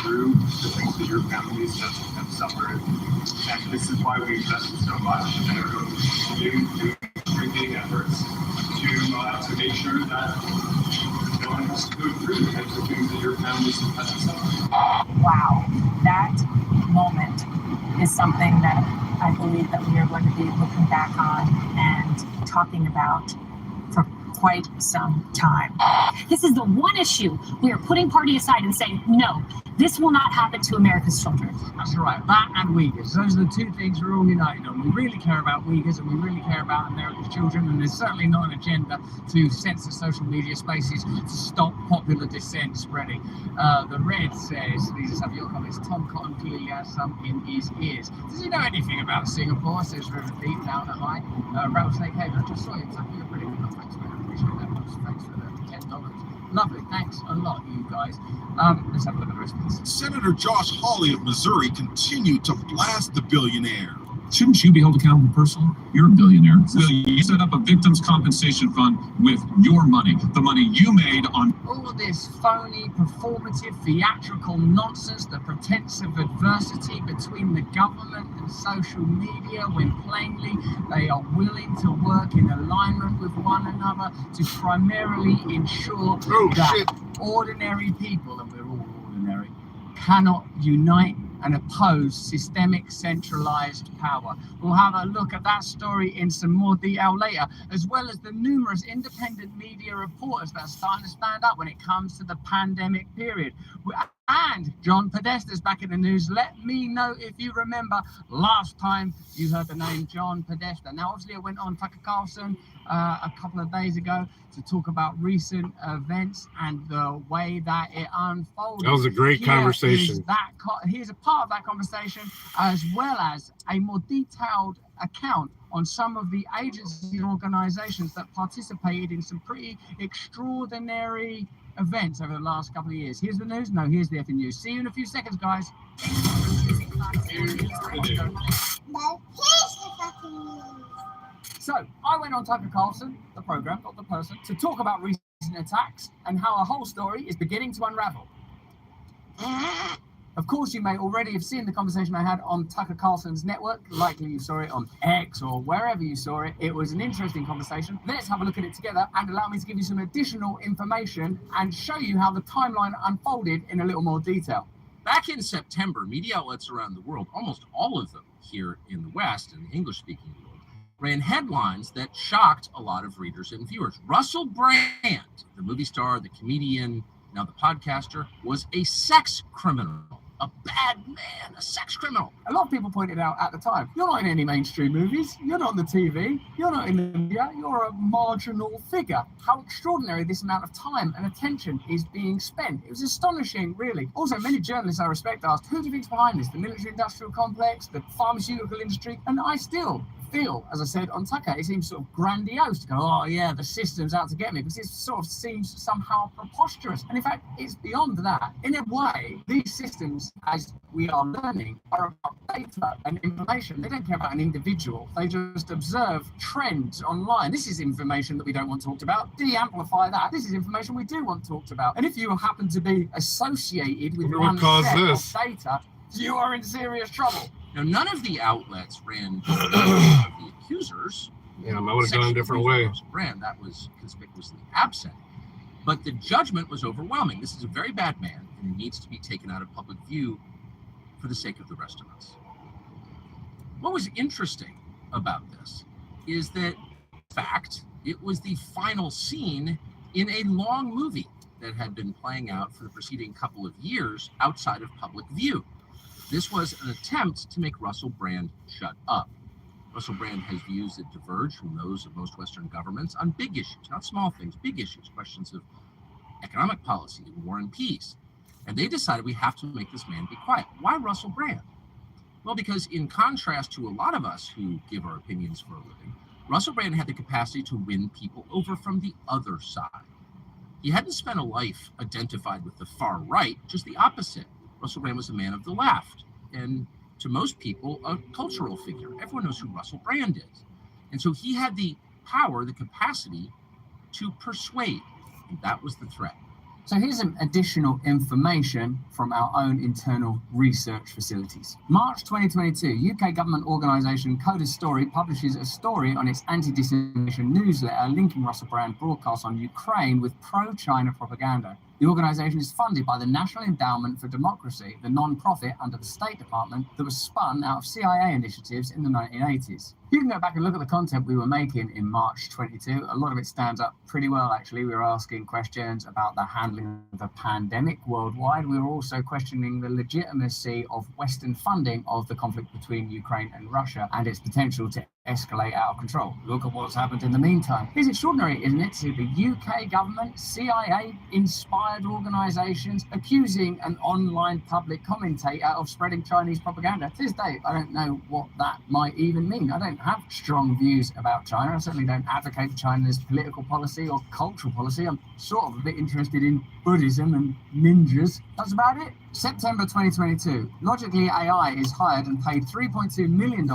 G: Through the things that your families have suffered, and this is why we invested so much in our doing efforts to make sure that no one has to go through the types of things that your families have suffered.
I: Wow, that moment is something that I believe that we are going to be looking back on and talking about for quite some time.
J: This is the one issue we are putting party aside and saying, no, this will not happen to America's children.
E: That's right, that and Uyghurs. Those are the two things we're all united on. We really care about Uyghurs and we really care about America's children, and there's certainly not an agenda to censor social media spaces to stop popular dissent spreading. The Red says, these have your comments, Tom Cotton clearly has some in his ears. Does he know anything about Singapore? Says River Deep down at high. Rattlesnake Haven, I just saw you. You're pretty good. Thanks, man. I appreciate that. Thanks for the $10. Lovely, thanks a lot, you guys. Let's have a look at the rest of this.
A: Senator Josh Hawley of Missouri continued to blast the billionaire.
H: Shouldn't you be held accountable personally? You're a billionaire. So you set up a victims compensation fund with your money, the money you made on
E: all this phony, performative, theatrical nonsense, the pretense of adversity between the government and social media, when plainly they are willing to work in alignment with one another to primarily ensure that ordinary people, and we're all ordinary, cannot unite and oppose systemic centralized power. We'll have a look at that story in some more detail later, as well as the numerous independent media reporters that are starting to stand up when it comes to the pandemic period. And John Podesta's back in the news. Let me know if you remember last time you heard the name John Podesta. Now, obviously, it went on Tucker Carlson a couple of days ago to talk about recent events and the way that it unfolded.
B: That was a great conversation.
E: Here's a part of that conversation, as well as a more detailed account on some of the agencies and organizations that participated in some pretty extraordinary events over the last couple of years. Here's the news. No, here's the effing news. See you in a few seconds, guys. So I went on Tucker Carlson, the program, not the person, to talk about recent attacks and how a whole story is beginning to unravel. Of course, you may already have seen the conversation I had on Tucker Carlson's network. Likely you saw it on X or wherever you saw it. It was an interesting conversation. Let's have a look at it together and allow me to give you some additional information and show you how the timeline unfolded in a little more detail.
K: Back in September, media outlets around the world, almost all of them here in the West and the English-speaking world, ran headlines that shocked a lot of readers and viewers. Russell Brand, the movie star, the comedian, now the podcaster, was a sex criminal. A bad man, a sex criminal.
E: A lot of people pointed out at the time, you're not in any mainstream movies, you're not on the TV, you're not in the media, you're a marginal figure. How extraordinary this amount of time and attention is being spent. It was astonishing, really. Also, many journalists I respect asked, who do you think's behind this? The military-industrial complex, the pharmaceutical industry? And I still feel, as I said on Tucker, it seems sort of grandiose to go, oh yeah, the system's out to get me, because it sort of seems somehow preposterous. And in fact, it's beyond that. In a way, these systems, as we are learning, are about data and information. They don't care about an individual. They just observe trends online. This is information that we don't want talked about. De-amplify that. This is information we do want talked about. And if you happen to be associated with one set of data, you are in serious trouble.
K: Now, none of the outlets ran the accusers.
B: Yeah, I would have gone a different way.
K: Brand, that was conspicuously absent. But the judgment was overwhelming. This is a very bad man, and he needs to be taken out of public view for the sake of the rest of us. What was interesting about this is that, in fact, it was the final scene in a long movie that had been playing out for the preceding couple of years outside of public view. This was an attempt to make Russell Brand shut up. Russell Brand has views that diverge from those of most Western governments on big issues, not small things, big issues, questions of economic policy, war and peace. And they decided we have to make this man be quiet. Why Russell Brand? Well, because in contrast to a lot of us who give our opinions for a living, Russell Brand had the capacity to win people over from the other side. He hadn't spent a life identified with the far right, just the opposite. Russell Brand was a man of the left, and to most people, a cultural figure. Everyone knows who Russell Brand is. And so he had the power, the capacity to persuade, and that was the threat.
E: So here's some additional information from our own internal research facilities. March 2022, UK government organisation Coded Story publishes a story on its anti-disinformation newsletter linking Russell Brand broadcasts on Ukraine with pro-China propaganda. The organisation is funded by the National Endowment for Democracy, the non-profit under the State Department that was spun out of CIA initiatives in the 1980s. You can go back and look at the content we were making in March 22. A lot of it stands up pretty well, actually. We were asking questions about the handling of the pandemic worldwide. We were also questioning the legitimacy of Western funding of the conflict between Ukraine and Russia and its potential to escalate out of control. Look at what's happened in the meantime. It's extraordinary, isn't it, to the UK government, CIA-inspired organisations accusing an online public commentator of spreading Chinese propaganda. To this day, I don't know what that might even mean. I don't have strong views about China. I certainly don't advocate China's political policy or cultural policy. I'm sort of a bit interested in Buddhism and ninjas. That's about it. September 2022, Logically AI is hired and paid $3.2 million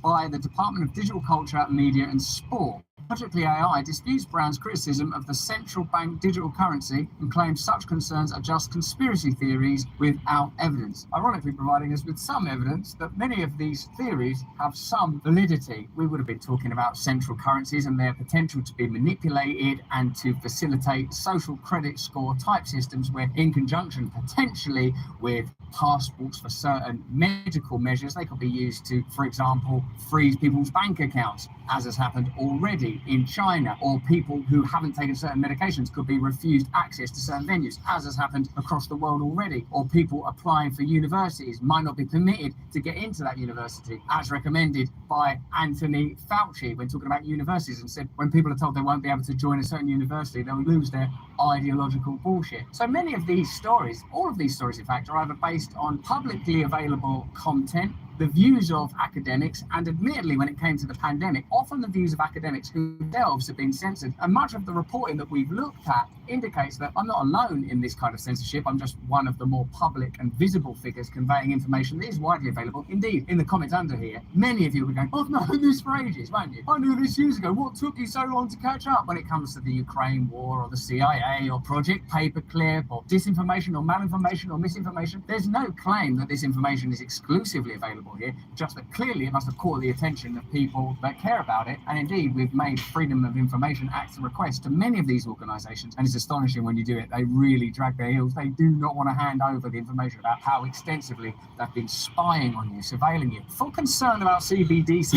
E: by the Department of Digital Culture, Media and Sport. Logically AI disputes Brand's criticism of the central bank digital currency and claims such concerns are just conspiracy theories without evidence, ironically providing us with some evidence that many of these theories have some validity. We would have been talking about central currencies and their potential to be manipulated and to facilitate social credit score type systems where, in conjunction potentially with passports for certain medical measures, they could be used to, for example, freeze people's bank accounts, as has happened already obesity in China, or people who haven't taken certain medications could be refused access to certain venues, as has happened across the world already, or people applying for universities might not be permitted to get into that university, as recommended by Anthony Fauci when talking about universities, and said when people are told they won't be able to join a certain university, they'll lose their ideological bullshit. So many of these stories, all of these stories in fact, are either based on publicly available content, the views of academics, and admittedly, when it came to the pandemic, often the views of academics who themselves have been censored. And much of the reporting that we've looked at indicates that I'm not alone in this kind of censorship. I'm just one of the more public and visible figures conveying information that is widely available. Indeed, in the comments under here, many of you will be going, I've known this for ages, won't you? I knew this years ago. What took you so long to catch up when it comes to the Ukraine war, or the CIA, or Project Paperclip, or disinformation, or malinformation, or misinformation? There's no claim that this information is exclusively available here, just that clearly it must have caught the attention of people that care about it. And indeed, we've made Freedom of Information Act requests to many of these organisations, and it's astonishing when you do it. They really drag their heels. They do not want to hand over the information about how extensively they've been spying on you, surveilling you. Full concern about CBDC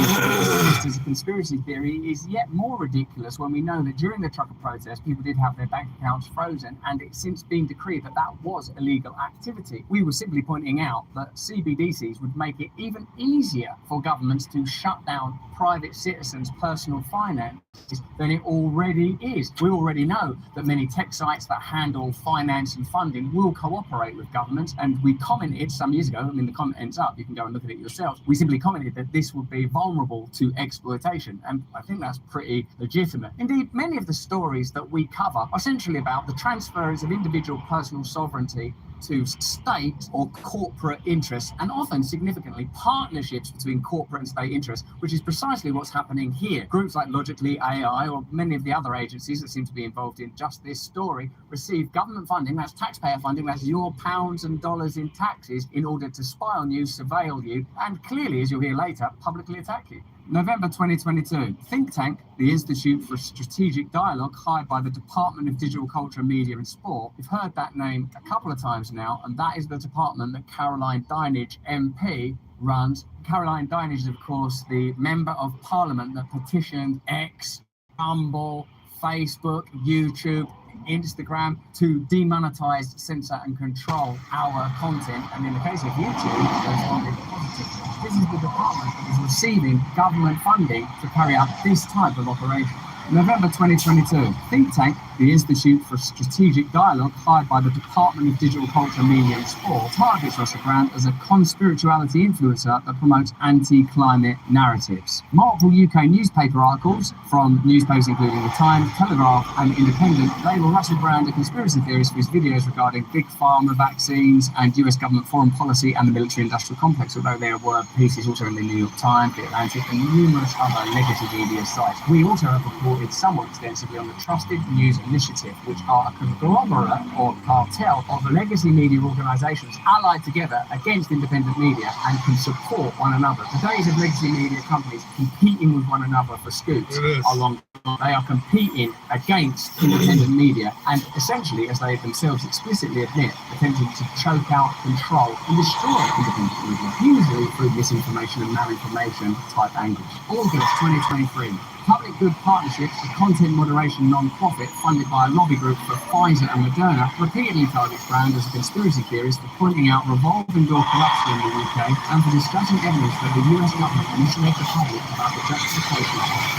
E: as a conspiracy theory is yet more ridiculous when we know that during the trucker protest, people did have their bank accounts frozen, and it's since been decreed that that was illegal activity. We were simply pointing out that CBDCs would make it even easier for governments to shut down private citizens' personal finances than it already is. We already know that many tech sites that handle finance and funding will cooperate with governments, and we commented some years ago, I mean the comment ends up, you can go and look at it yourselves, we simply commented that this would be vulnerable to exploitation, and I think that's pretty legitimate. Indeed, many of the stories that we cover are essentially about the transfers of individual personal sovereignty to state or corporate interests, and often significantly partnerships between corporate and state interests, which is precisely what's happening here. Groups like Logically AI, or many of the other agencies that seem to be involved in just this story, receive government funding, that's taxpayer funding, that's your pounds and dollars in taxes, in order to spy on you, surveil you, and clearly, as you'll hear later, publicly attack you. November 2022, think tank, the Institute for Strategic Dialogue, hired by the Department of Digital Culture, Media and Sport. We've heard that name a couple of times now, and that is the department that Caroline Dinenage, MP, runs. Caroline Dinenage is, of course, the Member of Parliament that petitioned X, Rumble, Facebook, YouTube, Instagram to demonetize, censor and control our content, and in the case of YouTube, they responded positively. This is the department that is receiving government funding to carry out this type of operation. November 2022, think tank, the Institute for Strategic Dialogue, hired by the Department of Digital Culture, Media and Sport, targets Russell Brand as a conspirituality influencer that promotes anti-climate narratives. Multiple UK newspaper articles from newspapers including The Times, Telegraph and Independent label Russell Brand a conspiracy theorist for his videos regarding big pharma, vaccines and US government foreign policy and the military-industrial complex, although there were pieces also in the New York Times, The Atlantic and numerous other legacy media sites. We also have reported somewhat extensively on the Trusted News Initiative, which are a conglomerate or cartel of legacy media organisations allied together against independent media and can support one another. The days of legacy media companies competing with one another for scoops are long. They are competing against independent media and essentially, as they themselves explicitly admit, attempting to choke out, control and destroy independent media, usually through misinformation and malinformation type angles. August 2023. Public Good Partnerships, a content moderation non-profit funded by a lobby group for Pfizer and Moderna, repeatedly targets Brand as a conspiracy theorist for pointing out revolving door corruption in the UK and for discussing evidence that the US government misled the public about the justification of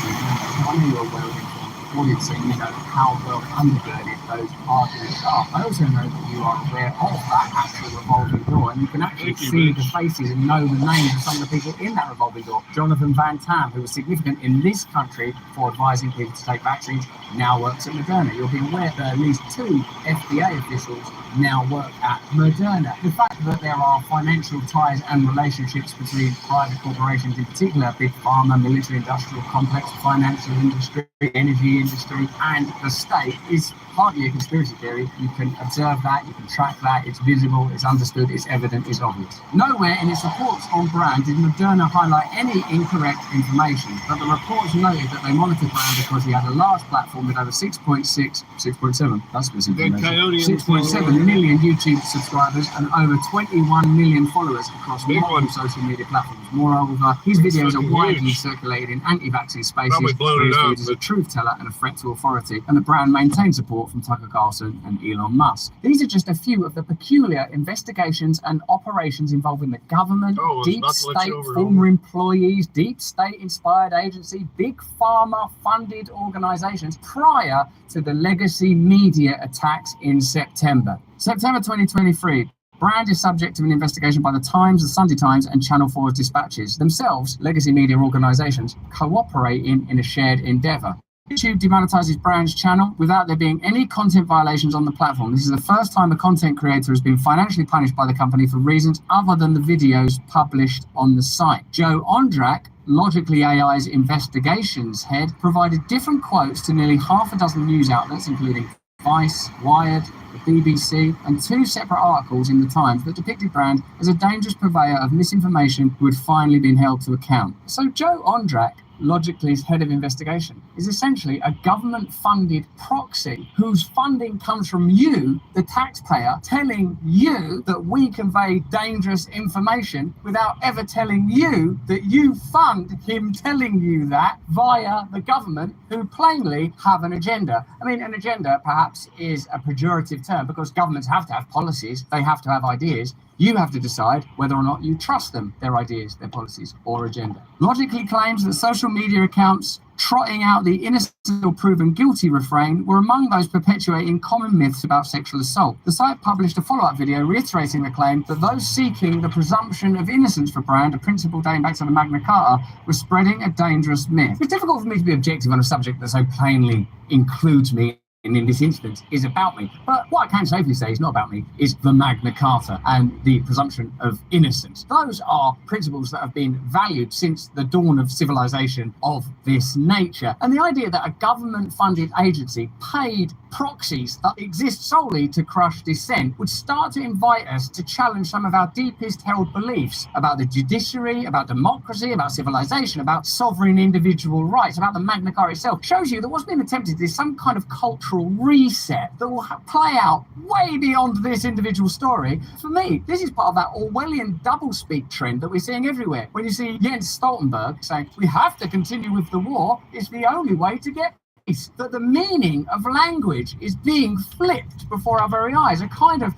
E: I know you're well informed audience, so you know how well undergirded those arguments are. I also know that you are aware of that actual revolving door, and you can actually see the faces and know the names of some of the people in that revolving door. Jonathan Van Tam, who was significant in this country for advising people to take vaccines, now works at Moderna. You'll be aware that at least 2 FDA officials now work at Moderna. The fact that there are financial ties and relationships between private corporations, in particular big pharma, military industrial complex, financial industry, energy the industry and the state is hardly a conspiracy theory. You can observe that, you can track that, it's visible, it's understood, it's evident, it's obvious. Nowhere in its reports on Brand did Moderna highlight any incorrect information, but the reports noted that they monitored Brand because he had a large platform with over 6.7, that's specific information, 6.7 million YouTube subscribers and over 21 million followers across multiple social media platforms. Moreover, his videos are widely circulated in anti-vaccine spaces, where he's viewed as a truth teller and a threat to authority, and the Brand maintains support from Tucker Carlson and Elon Musk. These are just a few of the peculiar investigations and operations involving the government, deep state, former employees, deep state-inspired agency, big pharma-funded organizations prior to the legacy media attacks in September. September 2023. Brand is subject to an investigation by the Times, the Sunday Times, and Channel 4's dispatches. Themselves, legacy media organizations, cooperating in a shared endeavor. YouTube demonetizes Brand's channel without there being any content violations on the platform. This is the first time a content creator has been financially punished by the company for reasons other than the videos published on the site. Joe Ondrak, Logically AI's investigations head, provided different quotes to nearly half a dozen news outlets, including Vice, Wired, the BBC, and 2 separate articles in the Times that depicted Brand as a dangerous purveyor of misinformation who had finally been held to account. So Joe Ondrak, Logically's head of investigation, is essentially a government-funded proxy whose funding comes from you, the taxpayer, telling you that we convey dangerous information without ever telling you that you fund him telling you that via the government, who plainly have an agenda. I mean, an agenda perhaps is a pejorative term because governments have to have policies, they have to have ideas. You have to decide whether or not you trust them, their ideas, their policies, or agenda. Logically claims that social media accounts trotting out the innocent until proven guilty refrain were among those perpetuating common myths about sexual assault. The site published a follow-up video reiterating the claim that those seeking the presumption of innocence for Brand, a principle dating back to the Magna Carta, were spreading a dangerous myth. It's difficult for me to be objective on a subject that so plainly includes me, and in this instance is about me. But what I can safely say is not about me, is the Magna Carta and the presumption of innocence. Those are principles that have been valued since the dawn of civilization of this nature. And the idea that a government-funded agency paid proxies that exist solely to crush dissent would start to invite us to challenge some of our deepest held beliefs about the judiciary, about democracy, about civilization, about sovereign individual rights, about the Magna Carta itself. Shows you that what's been attempted is some kind of cultural reset that will play out way beyond this individual story. For me, this is part of that Orwellian doublespeak trend that we're seeing everywhere. When you see Jens Stoltenberg saying, we have to continue with the war, it's the only way to get peace. That the meaning of language is being flipped before our very eyes, a kind of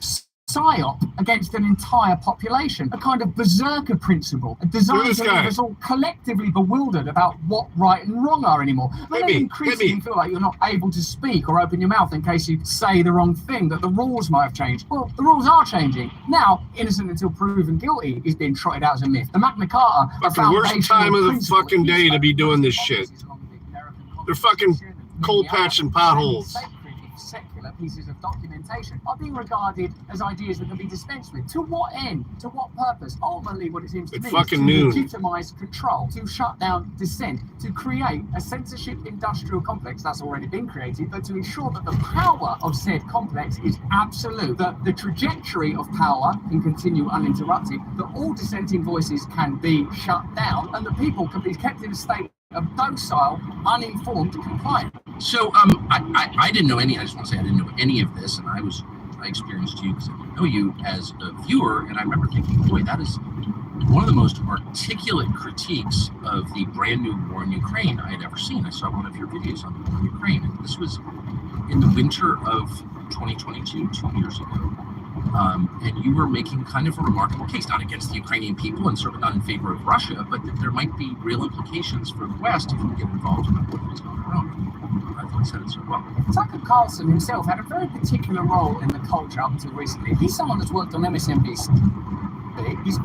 E: psyop against an entire population, a kind of berserker principle, a design to leave us all collectively bewildered about what right and wrong are anymore. They increasingly feel like you're not able to speak or open your mouth in case you say the wrong thing, that the rules might have changed. Well, the rules are changing. Now, innocent until proven guilty is being trotted out as a myth. The Magna Carta,
B: fucking worst time of the fucking day to be doing this shit. They're fucking coal patching potholes.
E: Secular pieces of documentation are being regarded as ideas that can be dispensed with. To what end? To what purpose? Ultimately, what it seems to me is to legitimize control, to shut down dissent, to create a censorship industrial complex that's already been created, but to ensure that the power of said complex is absolute, that the trajectory of power can continue uninterrupted, that all dissenting voices can be shut down, and that people can be kept in a state of docile, uninformed compliance.
K: So I didn't know any, I just want to say I didn't know any of this, and I experienced you because I didn't know you as a viewer, and I remember thinking, boy, that is one of the most articulate critiques of the brand new war in Ukraine I had ever seen. I saw one of your videos on the war in Ukraine, and this was in the winter of 2022, 2 years ago. And you were making kind of a remarkable case, not against the Ukrainian people and certainly not in favor of Russia, but that there might be real implications for the West if we get involved in what is going on. I thought he said it so well.
E: Tucker Carlson himself had a very particular role in the culture up until recently. He's someone that's worked on MSNBC. He's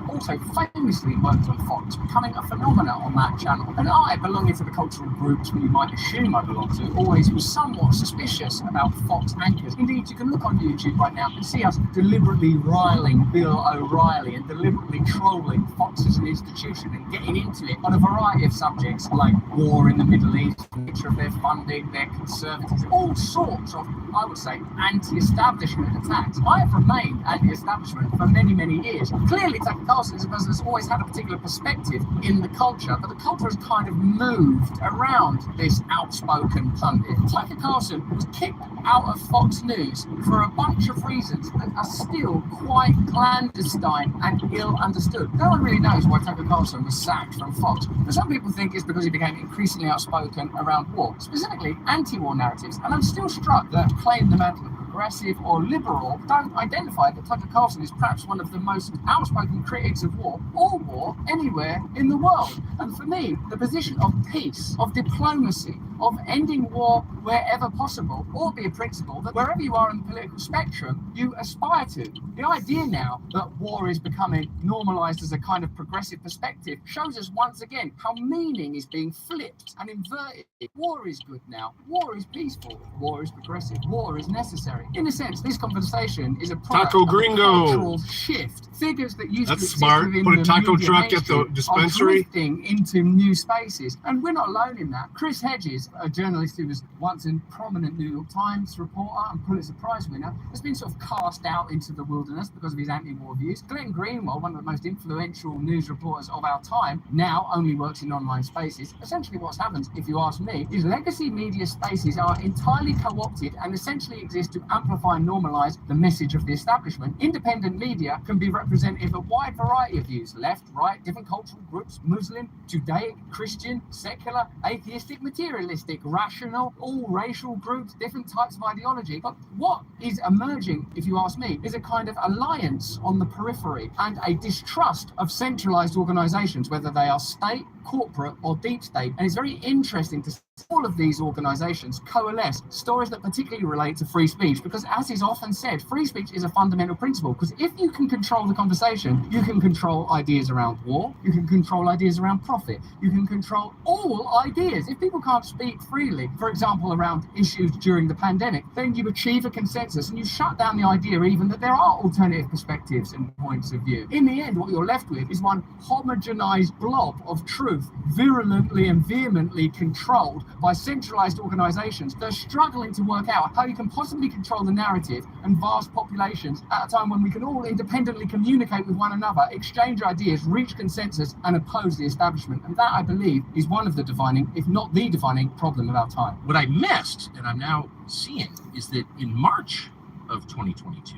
E: also famously worked on Fox, becoming a phenomenon on that channel. And I, belonging to the cultural groups you might assume I belong to, always was somewhat suspicious about Fox anchors. Indeed, you can look on YouTube right now and see us deliberately riling Bill O'Reilly and deliberately trolling Fox's an institution and getting into it on a variety of subjects like war in the Middle East, the nature of their funding, their conservatism, all sorts of, I would say, anti-establishment attacks. I have remained anti-establishment for many, many years. Clearly, Tucker Carlson is a person that's always had a particular perspective in the culture, but the culture has kind of moved around this outspoken pundit. Tucker Carlson was kicked out of Fox News for a bunch of reasons that are still quite clandestine and ill understood. No one really knows why Tucker Carlson was sacked from Fox, but some people think it's because he became increasingly outspoken around war, specifically anti-war narratives, and I'm still struck that claim the mantle of progressive or liberal don't identify that Tucker Carlson is perhaps one of the most outspoken critics of war or war anywhere in the world. And for me, the position of peace, of diplomacy, of ending war wherever possible, ought to be a principle that wherever you are on the political spectrum, you aspire to. The idea now that war is becoming normalized as a kind of progressive perspective shows us once again how meaning is being flipped and inverted. War is good now. War is peaceful. War is progressive. War is necessary. In a sense, this conversation is a product
B: Taco
E: of a
B: Gringo.
E: cultural shift. Figures that used
B: That's
E: to exist
B: smart.
E: within
B: Put a
E: the
B: taco
E: media
B: truck at the
E: mainstream
B: dispensary.
E: are drifting into new spaces, and we're not alone in that. Chris Hedges, a journalist who was once a prominent New York Times reporter and Pulitzer Prize winner, has been sort of cast out into the wilderness because of his anti-war views. Glenn Greenwald, one of the most influential news reporters of our time, now only works in online spaces. Essentially what's happened, if you ask me, is legacy media spaces are entirely co-opted and essentially exist to amplify and normalize the message of the establishment. Independent media can be representative of a wide variety of views, left, right, different cultural groups, Muslim, Judaic, Christian, secular, atheistic, materialistic, rational, all racial groups, different types of ideology. But what is emerging, if you ask me, is a kind of alliance on the periphery and a distrust of centralized organizations, whether they are state, corporate, or deep state. And it's very interesting to see all of these organizations coalesce stories that particularly relate to free speech, because as is often said, free speech is a fundamental principle, because if you can control the conversation, you can control ideas around war, you can control ideas around profit, you can control all ideas. If people can't speak freely, for example, around issues during the pandemic, then you achieve a consensus and you shut down the idea even that there are alternative perspectives and points of view. In the end, what you're left with is one homogenized blob of truth, virulently and vehemently controlled by centralized organizations that are struggling to work out how you can possibly control the narrative and vast populations at a time when we can all independently communicate with one another, exchange ideas, reach consensus, and oppose the establishment. And that, I believe, is one of the defining, if not the defining, problem of our time.
K: What I missed, and I'm now seeing, is that in March of 2022,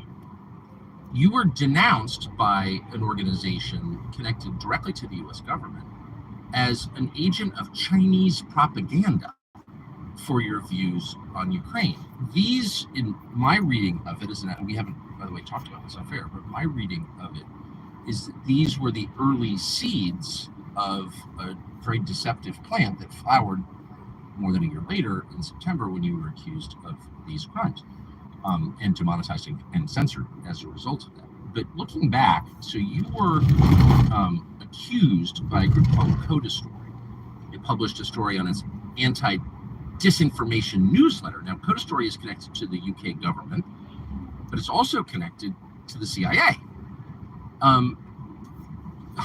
K: you were denounced by an organization connected directly to the U.S. government as an agent of Chinese propaganda for your views on Ukraine. These, in my reading of it, we haven't, by the way, talked about this off air, but my reading of it is that these were the early seeds of a very deceptive plan that flowered more than a year later in September when you were accused of these crimes and demonetized and censored as a result of that. But looking back, so you were accused by a group called Coda Story. It published a story on its anti-disinformation newsletter. Now, Coda Story is connected to the UK government, but it's also connected to the CIA. How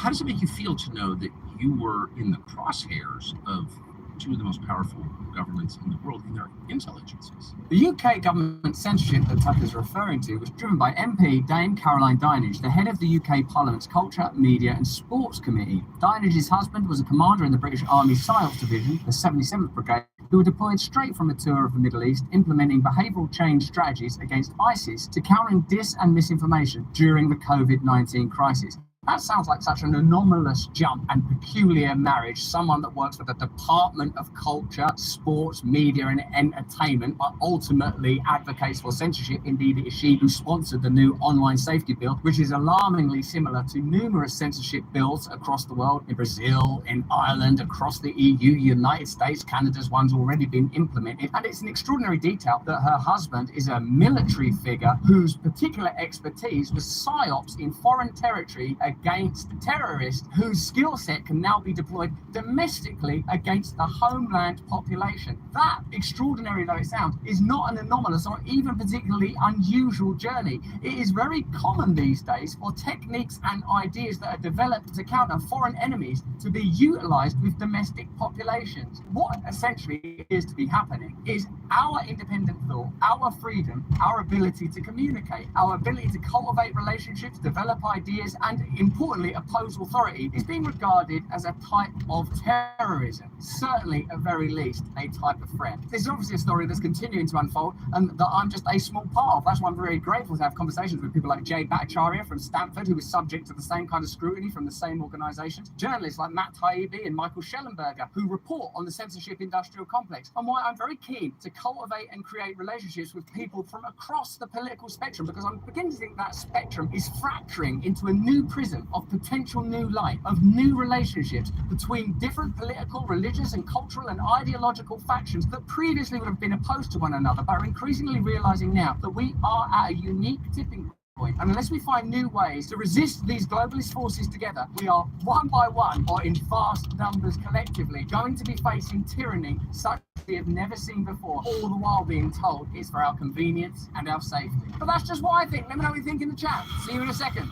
K: does it make you feel to know that you were in the crosshairs of two of the most powerful governments in the world in their intel agencies?
E: The UK government censorship that Tucker's referring to was driven by MP Dame Caroline Dinenage, the head of the UK Parliament's Culture, Media and Sports Committee. Dinenage's husband was a commander in the British Army PSYOPs Division, the 77th Brigade, who were deployed straight from a tour of the Middle East, implementing behavioural change strategies against ISIS to countering dis and misinformation during the COVID-19 crisis. That sounds like such an anomalous jump and peculiar marriage. Someone that works for the Department of Culture, Sports, Media and Entertainment, but ultimately advocates for censorship. Indeed, it is she who sponsored the new online safety bill, which is alarmingly similar to numerous censorship bills across the world, in Brazil, in Ireland, across the EU, United States. Canada's one's already been implemented. And it's an extraordinary detail that her husband is a military figure whose particular expertise was PSYOPs in foreign territory against terrorists whose skill set can now be deployed domestically against the homeland population. That, extraordinary though it sounds, is not an anomalous or even particularly unusual journey. It is very common these days for techniques and ideas that are developed to counter foreign enemies to be utilized with domestic populations. What essentially is to be happening is our independent thought, our freedom, our ability to communicate, our ability to cultivate relationships, develop ideas, and importantly oppose authority is being regarded as a type of terrorism, certainly at very least a type of threat. This is obviously a story that's continuing to unfold and that I'm just a small part of. That's why I'm very grateful to have conversations with people like Jay Bhattacharya from Stanford, who was subject to the same kind of scrutiny from the same organizations, journalists like Matt Taibbi and Michael Schellenberger, who report on the censorship industrial complex, and why I'm very keen to cultivate and create relationships with people from across the political spectrum, because I'm beginning to think that spectrum is fracturing into a new prism of potential new light, of new relationships between different political, religious, and cultural and ideological factions that previously would have been opposed to one another, but are increasingly realizing now that we are at a unique tipping point. And unless we find new ways to resist these globalist forces together, we are one by one, or in vast numbers collectively, going to be facing tyranny such as we have never seen before, all the while being told it's for our convenience and our safety. But that's just what I think. Let me know what you think in the chat. See you in a second.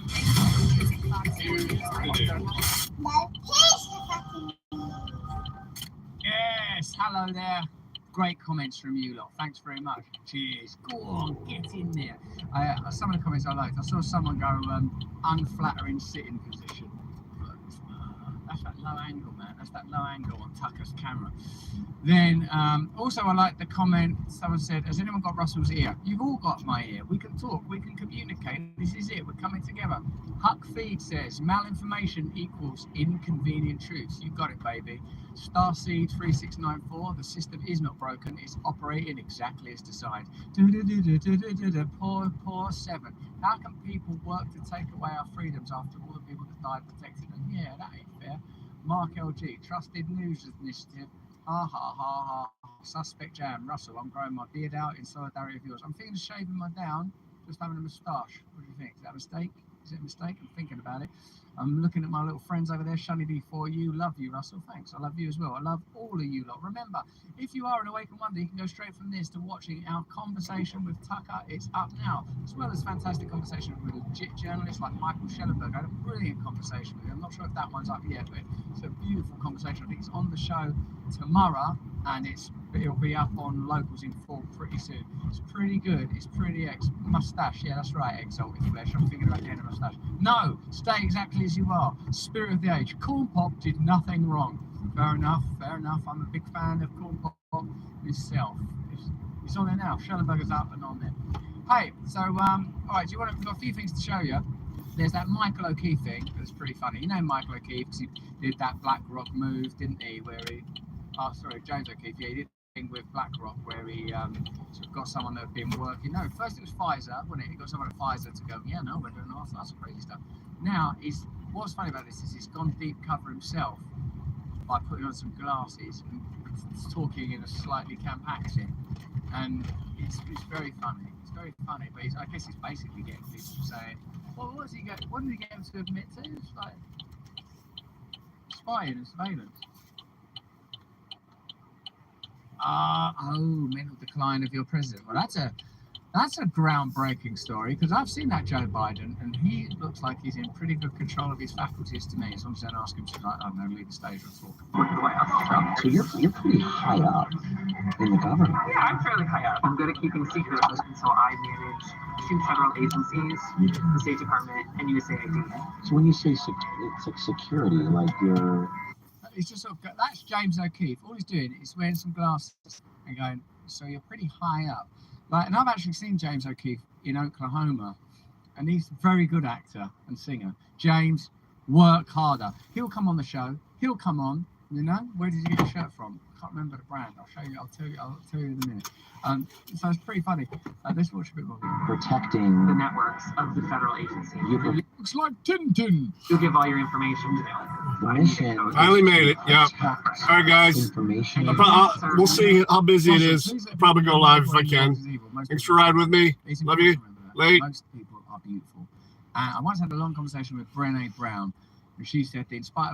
E: Yes, hello there. Great comments from you lot. Thanks very much. Cheers. Go on, get in there. Some of the comments I liked. I saw someone go unflattering sitting position. That's that low angle, man. That's that low angle on Tucker's camera. Then also I like the comment. Someone said, has anyone got Russell's ear? You've all got my ear. We can talk. We can communicate. This is it. We're coming together. Huck Feed says malinformation equals inconvenient truths. You got it, baby. Starseed 3694. The system is not broken. It's operating exactly as designed. Poor 7. How can people work to take away our freedoms after all the people that died protecting them? Yeah, that ain't fair. Mark LG, Trusted News Initiative. Ha ha ha ha. Suspect Jam. Russell, I'm growing my beard out in solidarity of yours. I'm thinking of shaving my down, just having a moustache. What do you think? Is that a mistake? Is it a mistake? I'm thinking about it. I'm looking at my little friends over there. Shunny D4U. Love you, Russell. Thanks. I love you as well. I love all of you lot. Remember, if you are an Awaken Wonder, you can go straight from this to watching our conversation with Tucker. It's up now, as well as fantastic conversation with legit journalists like Michael Schellenberg. I had a brilliant conversation with him. I'm not sure if that one's up yet, but it's a beautiful conversation. I think it's on the show tomorrow, and it'll be up on Locals in full pretty soon. It's pretty good. It's pretty mustache. Yeah, that's right. Exalted flesh. I'm thinking about getting a mustache. No, stay exactly as you are. Spirit of the age. Corn Pop did nothing wrong. Fair enough. Fair enough. I'm a big fan of Corn Pop myself. It's on there now. Schellenberger's up and on there. Hey, so all right. We've got a few things to show you. There's that Michael O'Keefe thing that's pretty funny. You know Michael O'Keefe, because he did that BlackRock move, didn't he? Where he, James O'Keefe. Yeah, he did with BlackRock where he sort of got someone that had been working. No, first it was Pfizer, wasn't it? He got someone at Pfizer to go, yeah, no, we're doing all sorts of crazy stuff. Now, what's funny about this is he's gone deep cover himself by putting on some glasses and talking in a slightly camp accent. And it's very funny. It's very funny, but I guess he's basically getting people saying, well, what did he get him to admit to? It's like spying and surveillance. Mental decline of your president. Well, that's a groundbreaking story, because I've seen that Joe Biden, and he looks like he's in pretty good control of his faculties to me. As long as I don't ask him to, I don't know, leave the stage or talk.
L: So you're pretty high up in the government.
M: Yeah, I'm fairly high up. I'm good at keeping secrets, and so I manage 2 federal agencies, the State Department and USAID.
L: So when you say it's like security, like you're...
E: It's just sort of, that's James O'Keefe. All he's doing is wearing some glasses and going, so you're pretty high up. Like, and I've actually seen James O'Keefe in Oklahoma, and he's a very good actor and singer. James, work harder. He'll come on the show. He'll come on. You know, where did you get your shirt from? I can't remember the brand. I'll show you. I'll tell you in a minute. So it's pretty funny. Let's watch a bit more.
L: Protecting
M: the networks of the federal agency.
H: Looks like Tintin.
M: You'll give all your information to them.
L: The mission.
B: Finally made it. Yeah. All right, guys. We'll see how busy it is. I'll probably go live if I can. Thanks for riding with me. Love you. Late.
E: Most people are beautiful. I once had a long conversation with Brené Brown, and she said that in spite of